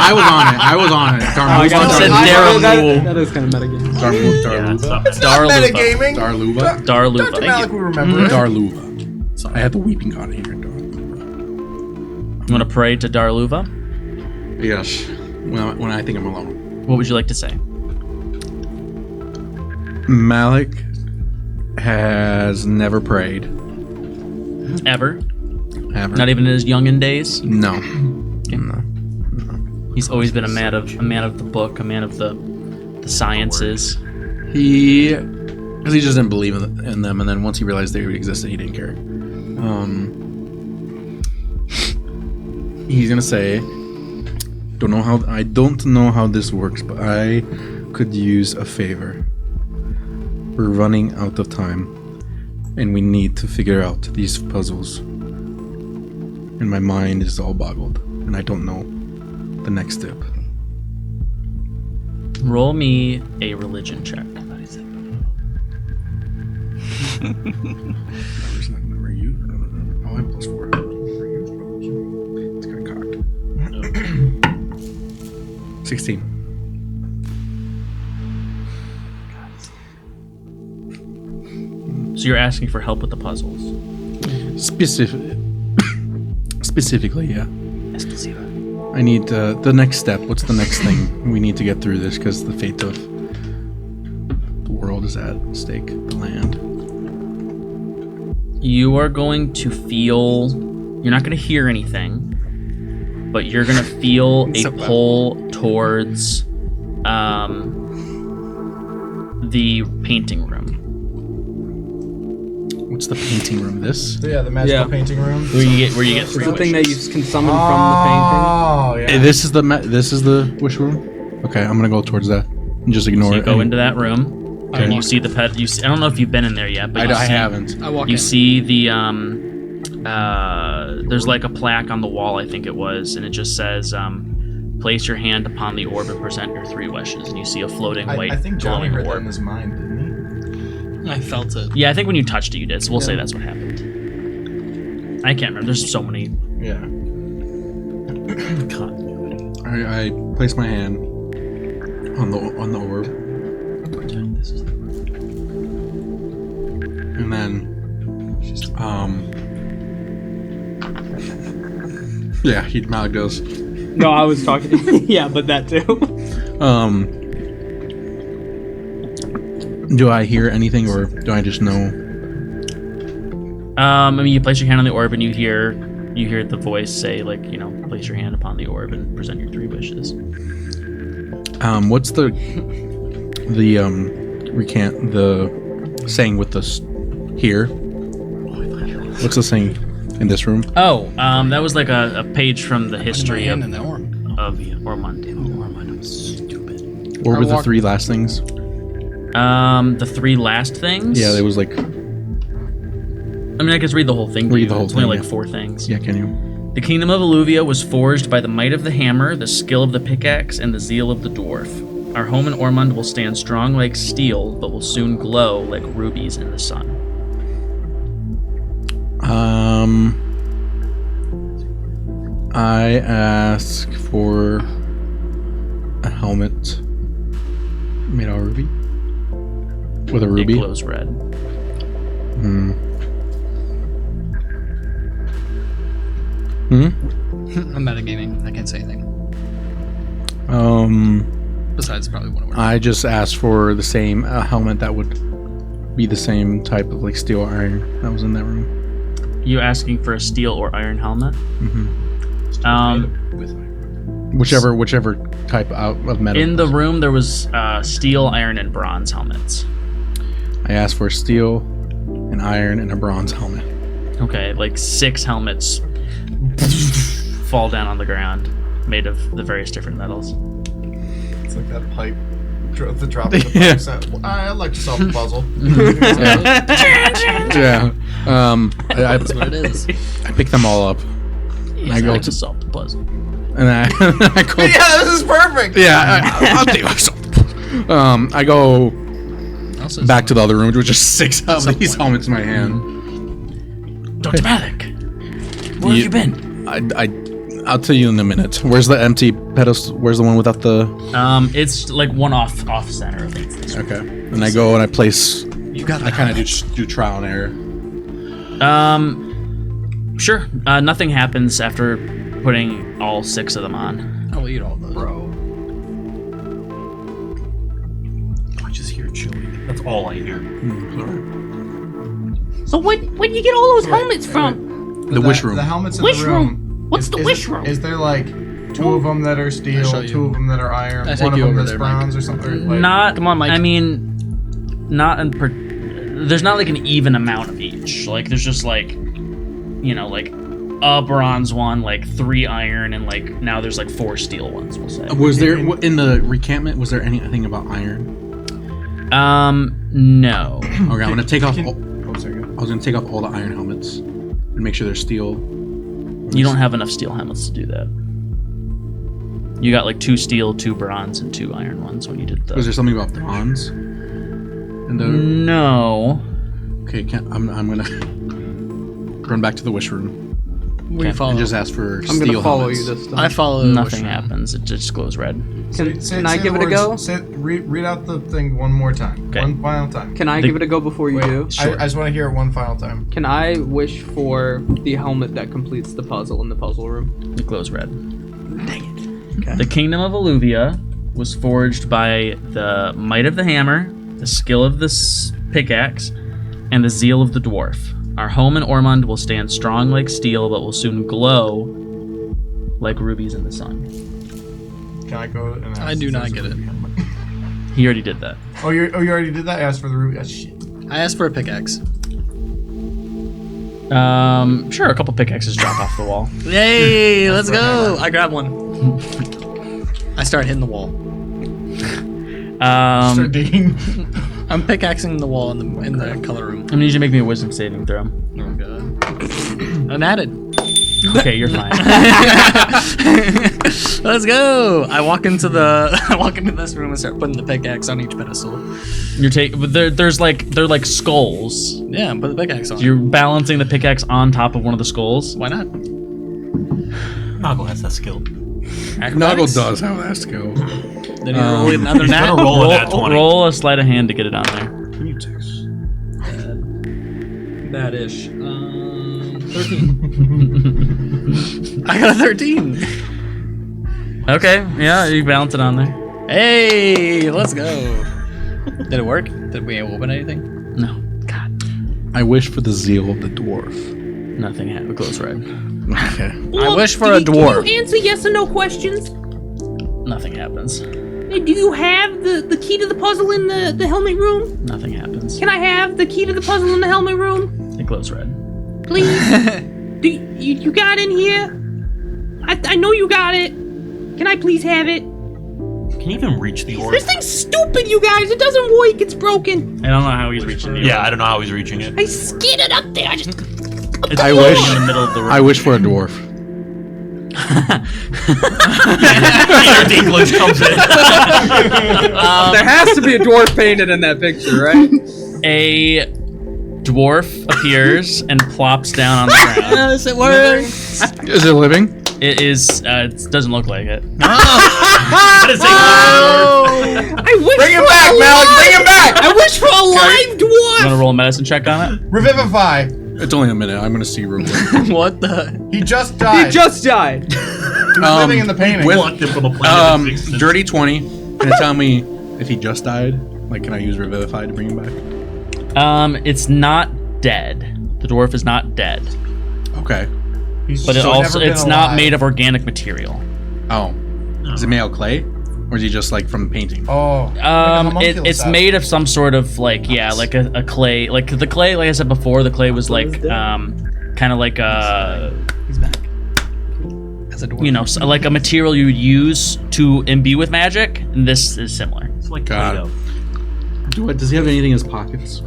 I was on it. You said Darlu. That is kind of metagame. Yeah, it's not bad. Darluva. Metagaming. Darluva. Dr. Darluva. Malik would remember it. Darluva. So I had the weeping god in here. You want to pray to Darluva? Yes. When I think I'm alone. What would you like to say? Malik has never prayed. Ever? Ever. Not even in his youngin' days. No. No. He's always been a man of the book, a man of the sciences. Because he just didn't believe in them, and then once he realized they existed, he didn't care. He's gonna say, I don't know how this works, but I could use a favor. We're running out of time, and we need to figure out these puzzles. And my mind is all boggled, and I don't know the next step. Roll me a religion check. Were you? Oh, I'm +4. It's kind of cocked. 16. So you're asking for help with the puzzles. Specifically, yeah. I need the next step. What's the next thing we need to get through this? Because the fate of the world is at stake. The land. You are going to feel. You're not going to hear anything, but you're going to feel a pull towards the painting room. What's the painting room? This? Yeah, the magical painting room. Where you get 3 It's the wishes. thing that you can summon from the Oh, yeah. This is the wish room. Okay, I'm gonna go towards that and just ignore So you it. go into that room, and you see the pet. I don't know if you've been in there yet, but I haven't. I walk You in. see the there's like a plaque on the wall, I think it was, and it just says place your hand upon the orb and present your 3 wishes, and you see a floating white I think Johnny glowing heard that orb. in his mind, didn't I felt it. Yeah, I think when you touched it, you did. So we'll say that's what happened. I can't remember. There's so many. he? Yeah. I place my hand on the orb, and then Malik goes. No, I was talking. Yeah, but that too. Do I hear anything, or do I just know? I mean, you place your hand on the orb, and you hear the voice say, like, place your hand upon the orb and present your 3 wishes. What's the saying with this here? What's the saying in this room? Oh, that was like a page from the history of in the orb. Ormond. What were the 3 last things? The 3 last things? Yeah, there was like. I mean, I could read the whole thing. Read the whole It's only thing, like yeah. 4 things. Yeah, can you? The kingdom of Alluvia was forged by the might of the hammer, the skill of the pickaxe, and the zeal of the dwarf. Our home in Ormond will stand strong like steel, but will soon glow like rubies in the sun. I ask for a helmet made out of ruby. With a ruby. It glows red. I'm metagaming. I can't say anything. Besides, probably one of our. I just asked for the same helmet that would be the same type of like steel iron that was in that room. You asking for a steel or iron helmet? Whichever type of metal. In the room, there was steel, iron, and bronze helmets. I asked for steel, an iron, and a bronze helmet. Okay, like 6 helmets fall down on the ground, made of the various different metals. It's like that pipe. The drop of the pipe. Yeah. Set. I'd like to solve the puzzle. Yeah. That's what it is. I pick them all up. I go go to- to solve the puzzle. And I go. Yeah, this is perfect. Yeah, I'll take myself. I go Also, back to the other room, which was just 6 of these helmets in my hand. Dr. Malik, where have you been? I'll tell you in a minute. Where's the empty pedestal? Where's the one without the? It's like one off center of it. Okay. And I go and I place. you got. I kind of do trial and error. Sure. Nothing happens after putting all 6 of them on. I'll eat all those. Bro. I just hear chewing. That's all I hear. So where'd you get all those helmets from? The wish room. The helmets in Wish the room. room. What's the wish room? Is there like 2 of them that are I'll steel, show you. 2 of them that are iron, I one take of you them over that's there, bronze or something? Like, Not. Come on, Mike. I mean, not in. There's not like an even amount of each. Like there's just like, like a bronze one, like 3 iron, and like now there's like 4 steel ones. We'll say. Was there in the recampment? Was there anything about iron? No. Okay, I'm gonna take off. Oh, sorry. I was gonna take off all the iron helmets and make sure they're steel. You don't have enough steel helmets to do that. You got like 2 steel, 2 bronze, and 2 iron ones when you did Was the. there something about bronze? And the No. okay, I'm gonna run back to the wish room. We follow. And just ask for I'm steel gonna follow helmets. you this time. I follow. Nothing Wishram. happens. It just glows red. Can I give it a go? Read out the thing one more time. Okay. One final time. Can I give it a go before you do? I just want to hear it one final time. Can I wish for the helmet that completes the puzzle in the puzzle room? It glows red. The Kingdom of Alluvia was forged by the might of the hammer, the skill of the pickaxe, and the zeal of the dwarf. Our home in Ormond will stand strong like steel, but will soon glow like rubies in the sun. Can I go and ask? I do not get it. He already did that. Oh, you already did that? I asked for the ruby. Shit. I asked for a pickaxe. Sure, a couple pickaxes drop off the wall. Yay! Let's go. I grab one. I start hitting the wall. Start digging. I'm pickaxing the wall in the color room. I'm gonna need you to make me a wisdom saving throw. Oh god. Unadded. Okay, you're fine. Let's go. I walk into this room and start putting the pickaxe on each pedestal. They're like skulls. Yeah, put the pickaxe on. You're balancing the pickaxe on top of one of the skulls. Why not? Noggle has that skill. Noggle does have that skill. Then you roll another He's nat. gonna roll a nat 20. Roll a sleight of hand to get it on there. Bad-ish. 13. I got a 13. Okay, yeah, you balance it on there. Hey, let's go. Did it work? Did we open anything? No. God. I wish for the zeal of the dwarf. Nothing happened. It glows red. Okay. I wish for a dwarf. Can you answer yes or no questions? Nothing happens. Hey, do you have the key to the puzzle in the helmet room? Nothing happens. Can I have the key to the puzzle in the helmet room? It glows red. Please? Do you got in here? I know you got it. Can I please have it? Can you even reach the orb? This thing's stupid, you guys. It doesn't work. It's broken. I don't know how he's reaching it. Yeah, I don't know how he's reaching it. I skid it up there. I just... It's I floating wish- in the middle of the room. I wish for a dwarf. Peter Dinklage comes in. There has to be a dwarf painted in that picture, right? A dwarf appears and plops down on the ground. Yes, it works. Is it living? It is. It doesn't look like it. That is a- I wish Bring him for back, a Malik. Bring him back. I wish for a live You want dwarf. to roll a medicine check on it? Revivify. It's only a minute. I'm gonna see real quick. What the? He just died. He just died. He was living in the painting. Plucked him from a planet of existence. Dirty 20. Can it tell me if he just died? Like, can I use Revivify to bring him back? It's not dead. The dwarf is not dead, Okay. but never been it's not alive. made of organic material. Oh. Is it made out of clay? Or is he just like from painting? Oh. It's made of some sort of like like a clay. Like the clay, like I said before, the clay was like kind of like He's back. As a dwarf. like a material you would use to imbue with magic. And this is similar. It's like God. Play-Doh. Does he have anything in his pockets?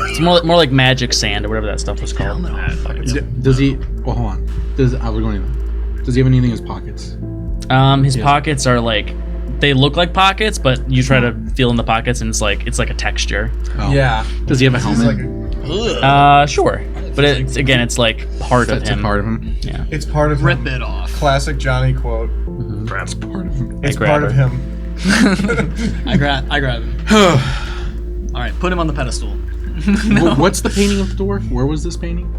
It's more like magic sand or whatever that stuff was called. Does he? Well, hold on. Does he have anything in his pockets? His pockets are like they look like pockets, but you try to feel in the pockets and it's like a texture. Oh. Yeah. Does he have a He's helmet? like Sure, but it's like part of That's him. a part of him. Yeah. it's part of Rip him. it off. Classic Johnny quote. That's part of him. It's grab part of it. him. I grab him. All right, put him on the pedestal. What's the painting of the dwarf? Where was this painting?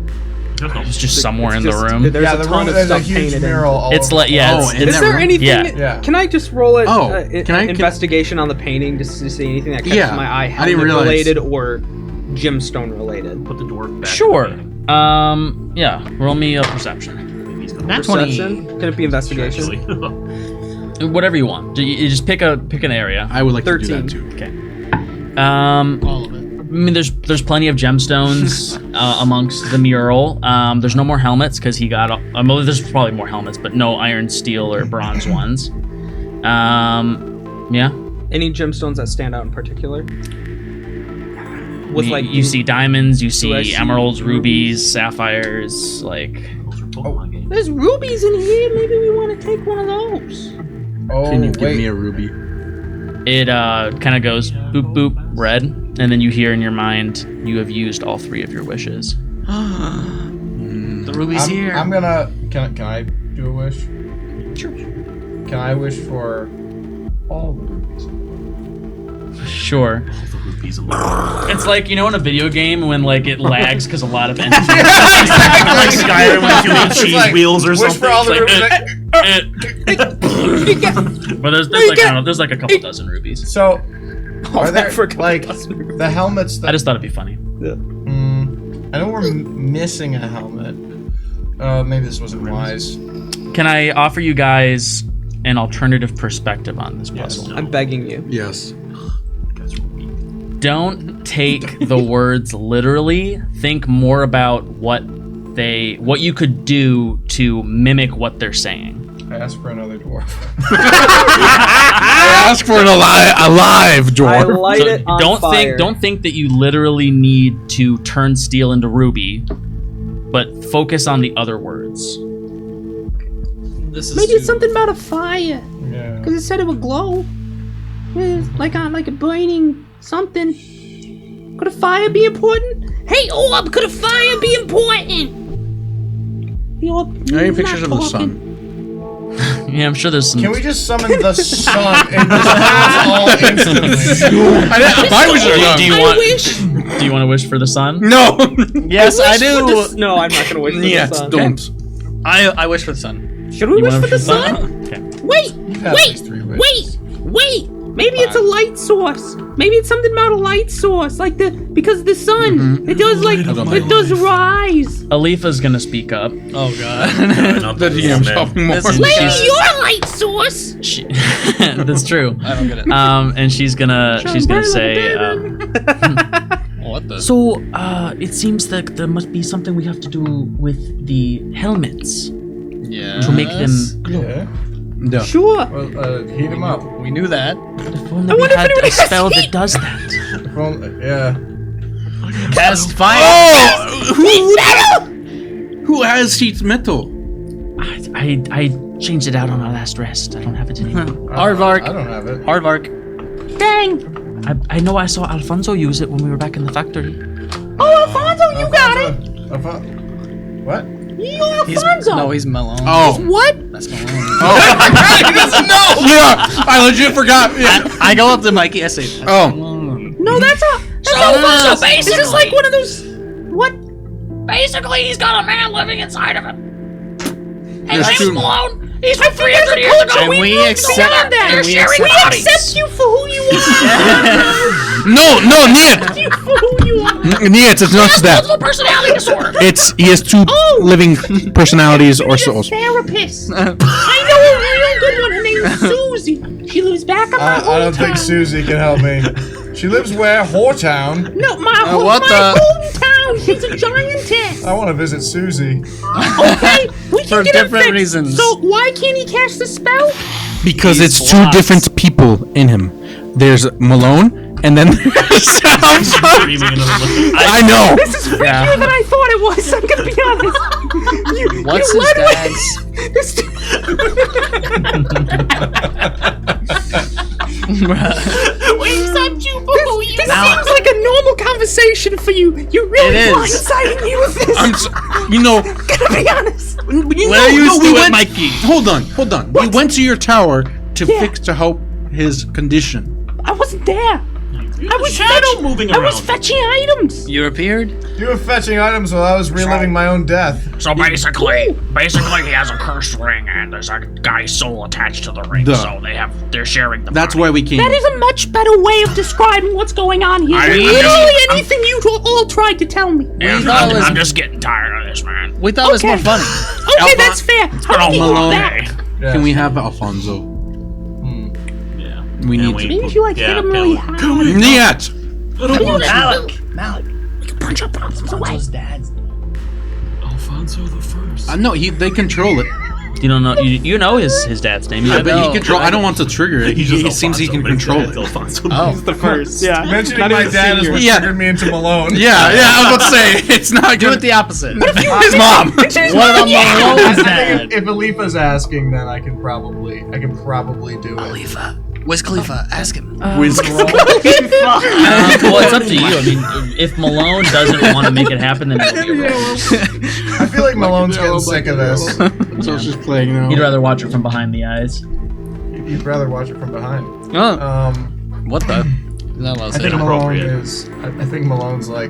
It's just somewhere in the Just- room. There's Yeah, a the ton room of there's a stuff huge painted mural all It's over. like yeah. Oh, it's, in it's, Is there anything? Yeah. Can I just roll it? Oh, can I- investigation on the painting just to see anything that catches Yeah, my eye, I didn't helmet realize. related or gemstone related? Put the dwarf back. Sure. Yeah. Roll me a perception. Nat 20. Perception? Can it be investigation? Actually. Whatever you want. You just pick an area. I would like to do 13. that too. Okay. All of it. I mean, there's plenty of gemstones amongst the mural. There's no more helmets because he got. Well, there's probably more helmets, but no iron, steel, or bronze ones. Yeah. Any gemstones that stand out in particular? With You see diamonds, you Do I see see emeralds, rubies, sapphires, like. Those are Pokemon games. There's rubies in here. Maybe we want to take one of those. Oh, Can you give wait. me a ruby? It kind of goes boop boop red, and then you hear in your mind you have used all 3 of your wishes. The Ruby's here. I'm gonna. Can I do a wish? Sure. Can I wish for all the rubies? Sure. It's like, you know, in a video game when like it lags because a lot of enemies. Like Skyrim when you eat cheese like, wheels or wish something. for all the rubies. But there's like, I don't know, there's like a couple dozen rubies. So, are there like the helmets that I just thought it'd be funny. I know we're missing a helmet. Maybe this wasn't wise. Can I offer you guys an alternative perspective on this puzzle? I'm begging you. Yes. Don't take the words literally. Think more about what you could do to mimic what they're saying. I asked for another dwarf. I asked for a live I dwarf. light it on fire. Don't think that you literally need to turn steel into ruby, but focus on the other words. This is Maybe it's something about a fire. Yeah. Because it said it would glow. Like a burning something. Could a fire be important? Hey, Orb, could a fire be important? The orb, I need not pictures of the talking. sun. Yeah, I'm sure there's some. Can we just summon the sun and just all instantly? My wishes are do done. you I want? wish. Do you want to wish for the sun? No. Yes, I do. No, I'm not gonna wish for Yes, the sun. don't. I wish for the sun. Should we You wish wanna for the sun? Okay. Wait, Have these three wishes. wait. Maybe it's a light source. Maybe it's something about a light source, like because the sun, it does like it does rise. Alifa's gonna speak up. Oh god. The DM's helping more. This is- Maybe She's- you're a light source. That's true. I don't get it. And she's gonna say. What the? So, it seems that there must be something we have to do with the helmets Yeah. to make them glow. Yeah. Yeah. Sure. Well, heat him up. We knew that. If only we had a spell that does that. Well, yeah. Cast fire. Who has heat metal? I changed it out on our last rest. I don't have it anymore. Aardvark. I don't have it. Aardvark. Dang. I know I saw Alfonso use it when we were back in the factory. Oh, Alfonso, you got it. What? You Alfonso. No, he's Malone. Oh. What? That's Malone. He doesn't know. Yeah, I legit forgot. Yeah. I go up to Mikey. I say, Oh. No, that's Alfonso. So This is like one of those. What? Basically, he's got a man living inside of him. Yes, James dude. Malone, he's from 300 years ago. And we accept that. and we sharing accept- bodies. Accept you for who you are. No, niet. You for who you are. Niet, it's not that. Multiple personality disorder. He has two living personalities or She's a souls. therapist. I know a real good one. Her name's Susie. She lives back on my I don't think hometown. Susie can help me. She lives where? Whoretown. No, my what hometown. She's a giantess. I want to visit Susie. Okay, we can For get it different fixed. reasons. So why can't he cast the spell? Because it's two different people in him. There's Malone, and then there's I know. This is freakier than I thought it was. I'm gonna be honest. What's you his literally- dad's? This seems like a normal conversation for you. You're really It is. blindsiding me with this. I'm so, you know, gonna be honest. Where used to it, Mikey? Hold on. We went to your tower to help his condition. I wasn't there. I was shadow moving I was around. fetching items. You appeared? You were fetching items while I was reliving my own death. So basically he has a cursed ring, and there's a guy's soul attached to the ring. Duh. So they're sharing the. That's body. why we came. That is a much better way of describing what's going on here. than literally anything you all tried to tell me. Yeah, thought it was- I'm just getting tired of this, man. We thought it was more funny. Okay, that's fair. I'll give you Malone. that. Yeah. Can we have Alfonso? Yeah. We need we- to. Maybe if you hit him really hard. Niet. Malik. Punch your problems away. Alfonso the First. No, they control it. You don't know. You know his dad's name. Yeah, but he know. control. I don't want to trigger it. He seems he can control it. Oh. The first. Yeah. Mentioning Not my even dad is senior. what Yeah. triggered me into Malone. Yeah, I was about to say it's not Do good. it the opposite. His mom. What about Malone's I dad? think if Alifa's asking, then I can probably do it. Wiz Khalifa, ask him. Well, it's up to you. I mean, if Malone doesn't want to make it happen, then it'll be a roll. I feel like Malone's getting sick of this. So it's just playing now. He'd rather watch it from behind the eyes. You'd rather watch it from behind. What the? Not allowed to I say think that. Malone is. I think Malone's like,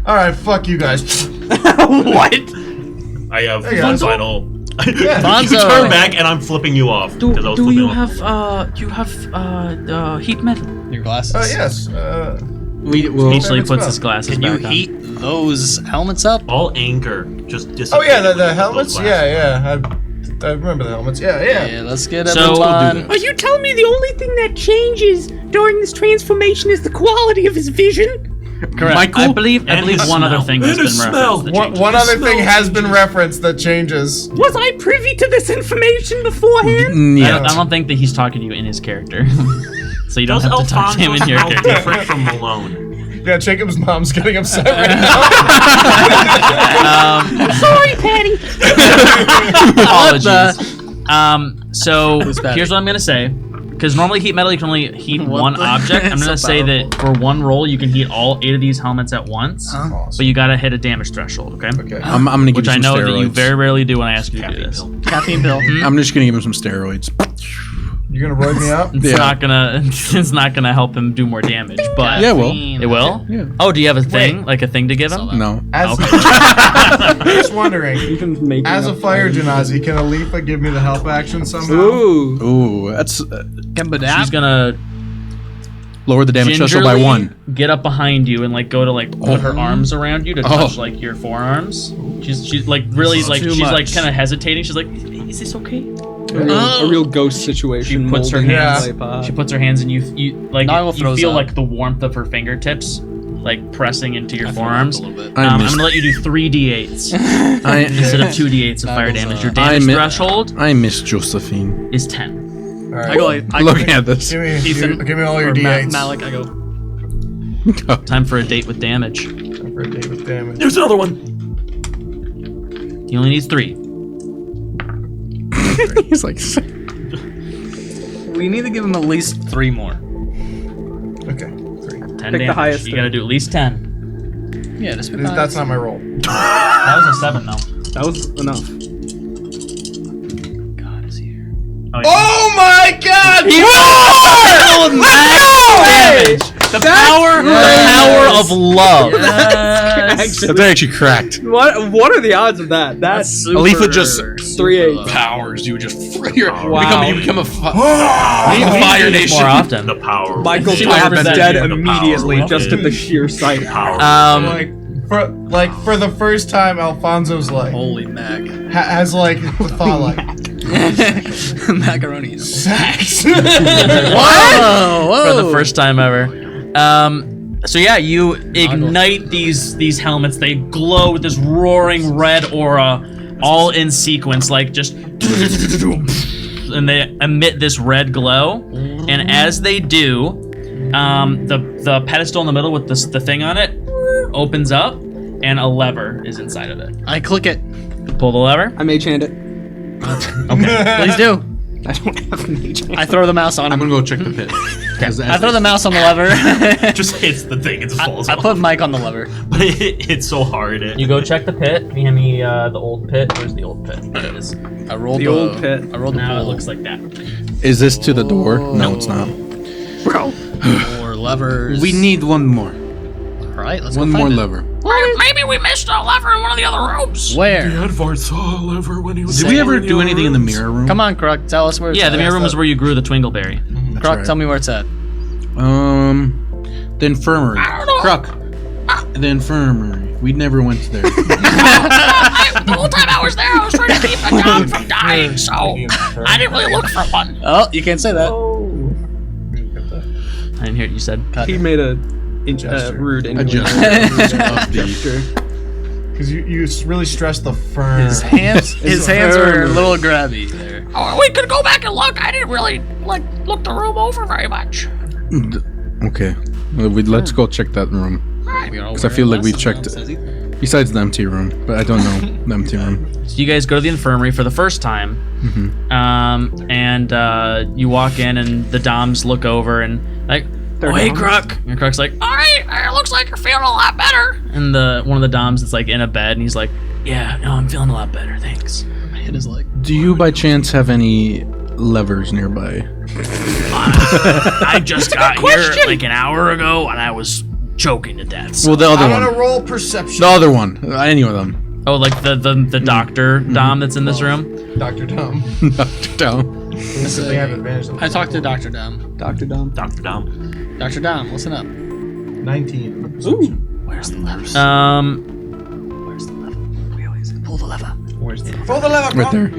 all right, fuck you guys. What? I have Hey, one Fonzo. final. Yeah. Fonzo. You turn back and I'm flipping you off. Do 'cause I was you flipping off. have heat metal? Your glasses. Yes. We will. Easily What's puts up? his glasses Can you back on. heat those helmets up? All anger just Oh disappears. yeah, the helmets. Yeah. I remember the helmets. Yeah. Yeah, let's get So- everyone. Are you telling me the only thing that changes during this transformation is the quality of his vision? Correct. Michael? I believe And one his other smell. thing has And been his referenced. smell. that One, changes. one other thing has been referenced that changes. Was I privy to this information beforehand? I don't think that he's talking to you in his character. So you don't Does have to talk to him in Alfonso your smell character. different from Malone? Yeah, Jacob's mom's getting upset right now. Sorry, Patty. Apologies. So bad? here's what I'm gonna say. Because normally heat metal, you can only heat What one the- object. I'm So gonna say that for one roll, you can heat all 8 of these helmets at once. But you gotta hit a damage threshold, okay? Okay. I'm gonna give Which you I some know steroids. that you very rarely do when I ask you to do this. Caffeine pill. I'm just gonna give him some steroids. You gonna roid me up? It's Yeah. not gonna it's not gonna help him do more damage, but Yeah, well. it will. Yeah. Oh, do you have a thing, like a thing to give him? No. As just wondering, as a fire Janazi, can Alifa give me the help action somehow? Ooh. Ooh, that's She's gonna lower the damage threshold by gingerly 1. get up behind you and like go to like put her arms around you to touch like your forearms. She's like really like too she's like much. kind of hesitating. She's like, is this okay? A real ghost situation. She puts her molding hands. its life She puts her hands and you like Niall you throws feel up. like the warmth of her fingertips like pressing into your I feel forearms. a little bit. I I'm missed- gonna let you do 3 d8s I, instead of 2 d8s of fire Niall's, damage. Your I damage mi- threshold I miss Josephine. is 10. All right. I go like, Look at this. Give me, Ethan, give me all your or d8s. Malik, I go. Time for a date with damage. For a date with damage. There's another one. He only needs 3. He's like, We need to give him at least 3 more. Okay, 3. 10 the damage. highest You gotta do at least 10. Yeah, just pick That's not my roll. That was a 7 though. That was enough. God is here. Oh my god! The power of love. that's actually cracked. What are the odds of that? That's Alifa just 3-8. powers. You just you Wow. become a fire nation. More often. The power. Michael She Thomas represents dead you. The immediately power just is at the sheer sight. Power. For the first time, Alfonso's like Holy mac. has like the thought like Macaronis. sex. Whoa, whoa. For the first time ever. So yeah, you ignite these helmets. They glow with this roaring red aura, all in sequence, like just, and they emit this red glow. And as they do, the pedestal in the middle with the thing on it opens up, and a lever is inside of it. I click it. Pull the lever. I mage hand it. Please do. I don't have mage hand. I throw the mouse on I'm him. gonna go check the pit. I throw the mouse on the lever. just hits the thing. It just falls I off. put Mike on the lever. But it hits so hard. You go check the pit. Can you hand me the old pit? Where's the old pit? There it is. I rolled The old pit. I rolled the Now it pool. looks like that. Is this to the door? No, it's not. Bro. More levers. We need one more. All right, let's One go more find it. lever. Maybe we missed a lever in one of the other rooms. Where? Edvard saw a lever when he was. Did we ever do anything in the mirror room? Come on, Kruk. Tell us where it's Yeah, at. the mirror room is where you grew the Twingleberry. Kruk, right. tell me where it's at. The infirmary. Kruk. The infirmary. We never went there. The whole time I was there, I was trying to keep the dog from dying, so I didn't really look for one. Oh, you can't say that. I didn't hear what you said. He made a Gesture. rude A innuendo. gesture. Because you really stress the firm. His hands are a little grabby there. Oh, we could go back and look. I didn't really look the room over very much. Okay. Well, let's go check that room. Because I feel like we checked it. Besides the empty room, but I don't know the empty room. So you guys go to the infirmary for the first time, and you walk in, and the Doms look over and like, "Oh, hey, Kruk." And Kruk's like, "All right, it looks like you're feeling a lot better." And one of the Doms is like in a bed, and he's like, "Yeah, no, I'm feeling a lot better, thanks." I hit his leg. Do you by chance have any levers nearby? I just got here like an hour ago, and I was choking to death. So. Well, the other I'm one. gonna roll perception. The other one. Any of them. Oh, like the doctor Dom that's in this room. Dr. Dumb. Dr. Down. They have advantage. I talked to Dr. Dom. Dr. Dom. Dr. Dom. Dr. Dom, listen up. 19. Ooh. Where's the lever? Where's the lever? We always pull the lever. Where's the... Pull the lever, Right there.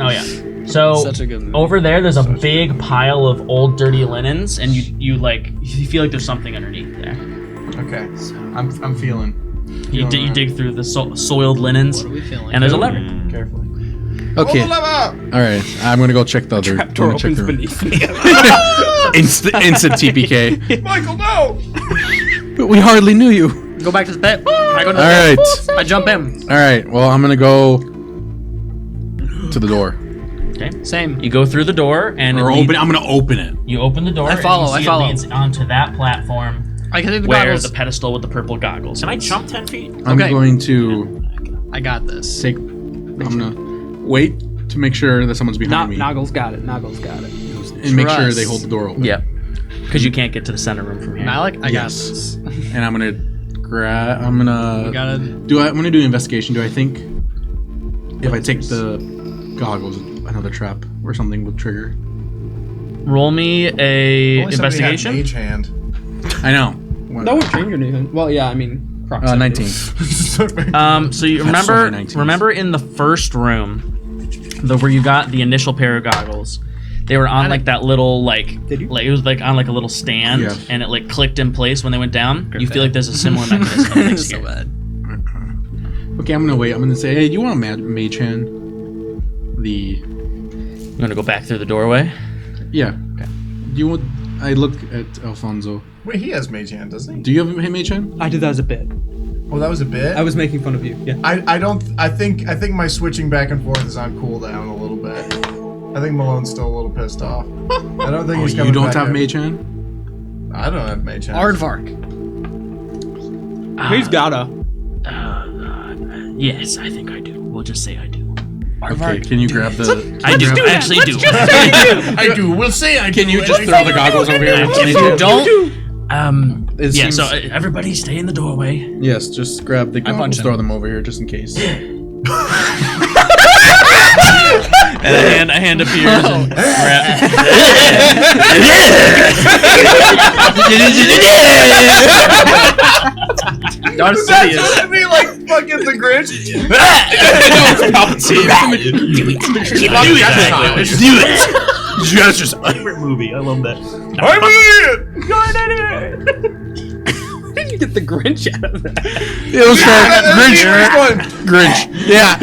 Oh yeah. So Such a good movie. over there, there's a big pile of old dirty linens, and you feel like there's something underneath there. Okay. I'm feeling. You dig through the soiled linens, What are we feeling? and there's a lever. Carefully. Okay. Pull the lever! Alright. I'm gonna go check the other. Door I'm gonna check opens the room. beneath me. Instant TPK. Michael, no! But we hardly knew you. Go back to the pit. I go to the Alright. pit. I jump in. Alright. Well, I'm gonna go to the door. Okay. Same. You go through the door, and I'm gonna open it. you open the door. I follow, And you see I follow. It leads onto that platform I can take the where goggles. the pedestal with the purple goggles. Can I jump 10 feet? I'm Okay. going to I got this. take. I'm gonna wait to make sure that someone's behind me, Noggles got it. Noggles got it. and make sure Trust. they hold the door open. Yep. Because you can't get to the center room from here. Malik, I got Yes. this. And I'm gonna grab. I'm gonna. We gotta. I'm gonna do an investigation. Do I think if I take the goggles, another trap or something will trigger? Roll me a Only somebody had investigation. Mage hand. I know. No one changed anything. Well, yeah, I mean, Crocs. 19. So you That's so remember many 19s. remember in the first room, where you got the initial pair of goggles, they were on like that little Did you? like it was like on like a little stand, Yeah. and it like clicked in place when they went down. You feel like there's a similar mechanism This next is so here. bad. Okay, I'm gonna wait. I'm gonna say, hey, do you want a mage hand? I'm gonna go back through the doorway. Yeah. Okay. Do you want? I look at Alfonso. Wait, he has mage hand, doesn't he? Do you have a mage hand? I did that as a bit. Oh, that was a bit? I was making fun of you. Yeah. I think my switching back and forth is on cooldown a little bit. I think Malone's still a little pissed off. I don't think he's Oh, coming you don't back have in. mage hand? I don't have mage hand. Aardvark. He's gotta. Yes, I think I do. We'll just say I do. Okay, can you grab the? I do. I actually do. I do. We'll say I Can you just throw the goggles over here? If you don't, It Yeah, seems- so everybody stay in the doorway. Yes, just grab the punch goggles, him. throw them over here just in case. and a hand appears and Darth Sidious. That'd be like fucking the Grinch. Yes, just Favorite movie. I love that. I'm an idiot. How did you get the Grinch out of that? it was Grinch. Yeah,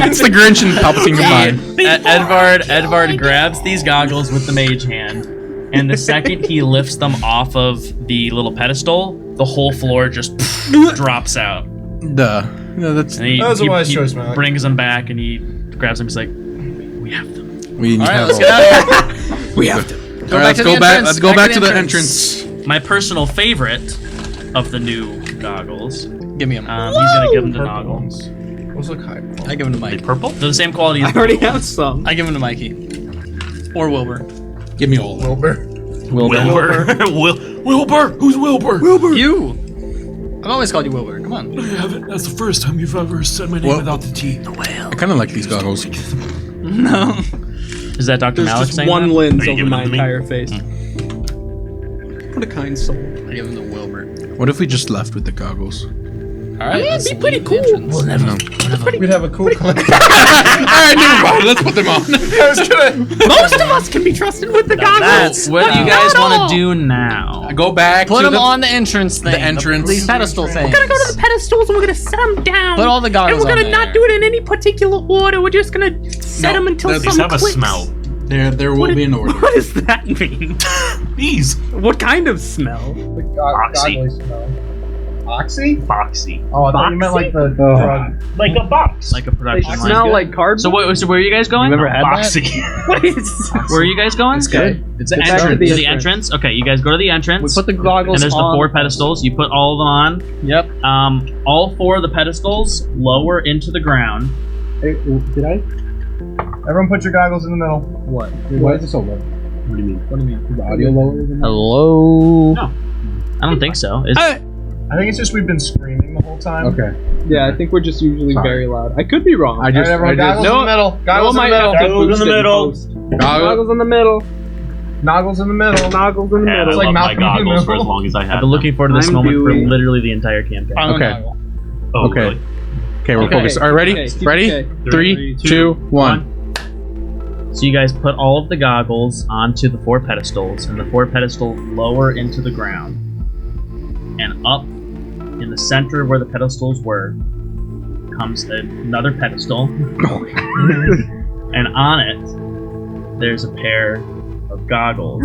it's the Grinch and Palpatine combined. Edvard grabs these goggles with the mage hand, and the second he lifts them off of the little pedestal, the whole floor just drops out. Duh. Yeah, that's. And he, That was a he- wise he choice, Malik. brings them back, and he grabs them. He's like, "We have them." We need All right, help. let's get out of here. We have to. All right, let's go back. Let's go back to the entrance. My personal favorite of the new goggles. Give me them. He's gonna give them to Noggle. Those look high. I give them to Mike. Purple? They're the same quality I as already have some. I give them to Mikey. Or Wilbur. Give me all of them. Wilbur. Wilbur. Wilbur. Who's Wilbur? You! I've always called you Wilbur. Come on. That's the first time you've ever said my name What? without the T. I kind of like these goggles. No. Is that Dr. There's Malik just saying one that? lens Are you over giving my them to me? entire face. What a kind soul. I give them to Wilbur. What if we just left with the goggles? Alright, let's be pretty leave the cool. entrance. We'll never. We'd have a cool clip. Alright, never mind. Let's put them on. I was gonna. Most of us can be trusted with the goggles. What do you guys want to do now? Go back Put to them the on the entrance thing. entrance. These pedestal things. We're gonna go to the pedestals and we're gonna set them down. Put all the goggles And we're gonna on not there. do it in any particular order. We're just gonna set them until these These someone have a clicks. smell. There will be an order. What does that mean? These. What kind of smell? Oxy. Oxy? Boxy. Oh, I thought you meant like the drug. Like a box. Like a production line. Smell like cardboard. So where are you guys going? You ever had Boxy. Where are you guys going? It's good. It's The good. entrance. To the entrance. Okay, you guys go to the We entrance. put the goggles and there's the on. 4 pedestals. You put all of them on. Yep. All 4 of the pedestals lower into the ground. Hey, did I? Everyone put your goggles in the middle. What? Why is it so low? What do you mean? What do you mean? Is the audio lower than that? Hello. I don't think so. Is I think it's just we've been screaming the whole time. Okay. Yeah, I think we're just usually Sorry. very loud. I could be wrong. All right, everyone, goggles in the middle. Goggles in the middle. Goggles in the middle. Goggles in the middle. Noggles in the middle. Noggles in the Yeah, middle. I like love my Malcolm in the goggles for Middle. as long as I have. I've been looking forward to this I'm moment for doing- literally the entire campaign. I'm Okay. a goggle. Oh, Okay. really? Okay, we're Okay. focused. All right, ready? Okay, keep Ready? okay. 3, 2, 1. So you guys put all of the goggles onto the 4 pedestals, and the 4 pedestals lower into the ground. And up in the center where the pedestals were comes another pedestal. And on it, there's a pair of goggles.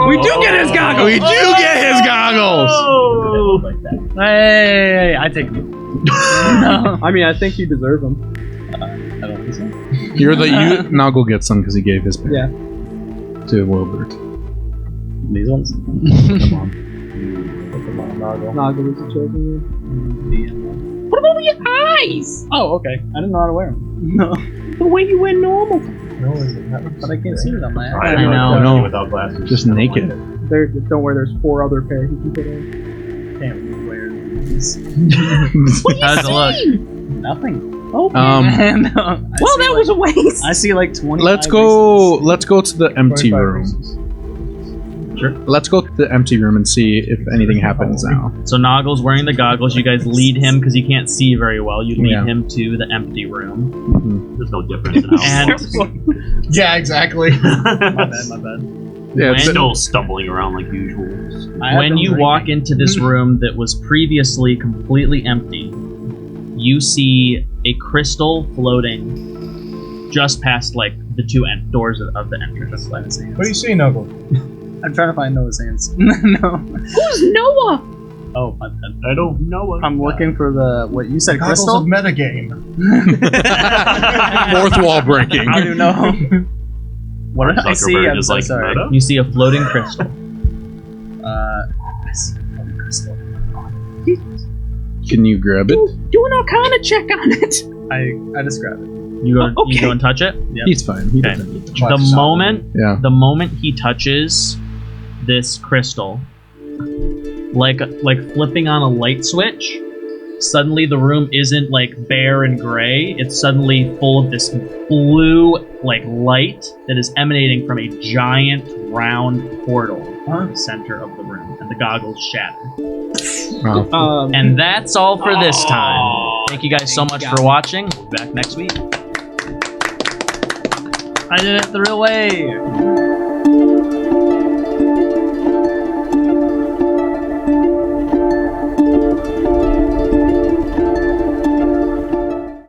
We do get his goggles. We do get his goggles! That look like that. Hey, I take them. No. I mean, I think you deserve them. I don't think so. Now go get some because he gave his Yeah. to Wilbert. These ones? Come on. Noggle is a chosen What about your eyes? Oh, okay. I didn't know how to wear them. No. The way you wear normal. But I can't see it on my I eye. know. No. Without glasses. Just naked. There, don't worry. There's 4 other pairs you can put in. Can't wear these. How's it look? Nothing. Oh, No, well, I that was a waste. I see like 20. Let's go to the empty room. Sure. Let's go to the empty room and see if anything happens now. So Noggle's wearing the goggles. You guys lead him because he can't see very well. You lead Yeah. him to the empty room. There's no difference in how And Yeah, exactly. My bad. Yeah, When- still stumbling around like usual. when you walk into this room that was previously completely empty, you see a crystal floating just past like the 2 doors of the entrance. What do you see, Nuggle? I'm trying to find Noah's hands. No. Who's Noah? Oh, my bad. I don't know. I'm looking for the what you said, Goggles crystal. of metagame. Fourth wall breaking. How do you know? What did I see? Zuckerberg I'm is so like sorry. meta? You see a floating crystal. I see a crystal. Can you grab it? Do an Arcana check on it. I just grabbed it. You go, Oh, okay. you go and touch it. He's fine. He Okay. doesn't need to. The moment Yeah. he touches this crystal, like flipping on a light switch, suddenly the room isn't like bare and gray. It's suddenly full of this blue like light that is emanating from a giant round portal in the center of the room, and the goggles shatter. Wow. And that's all for this time. Thank you guys so much for watching. We'll be back next week. I did it the real way.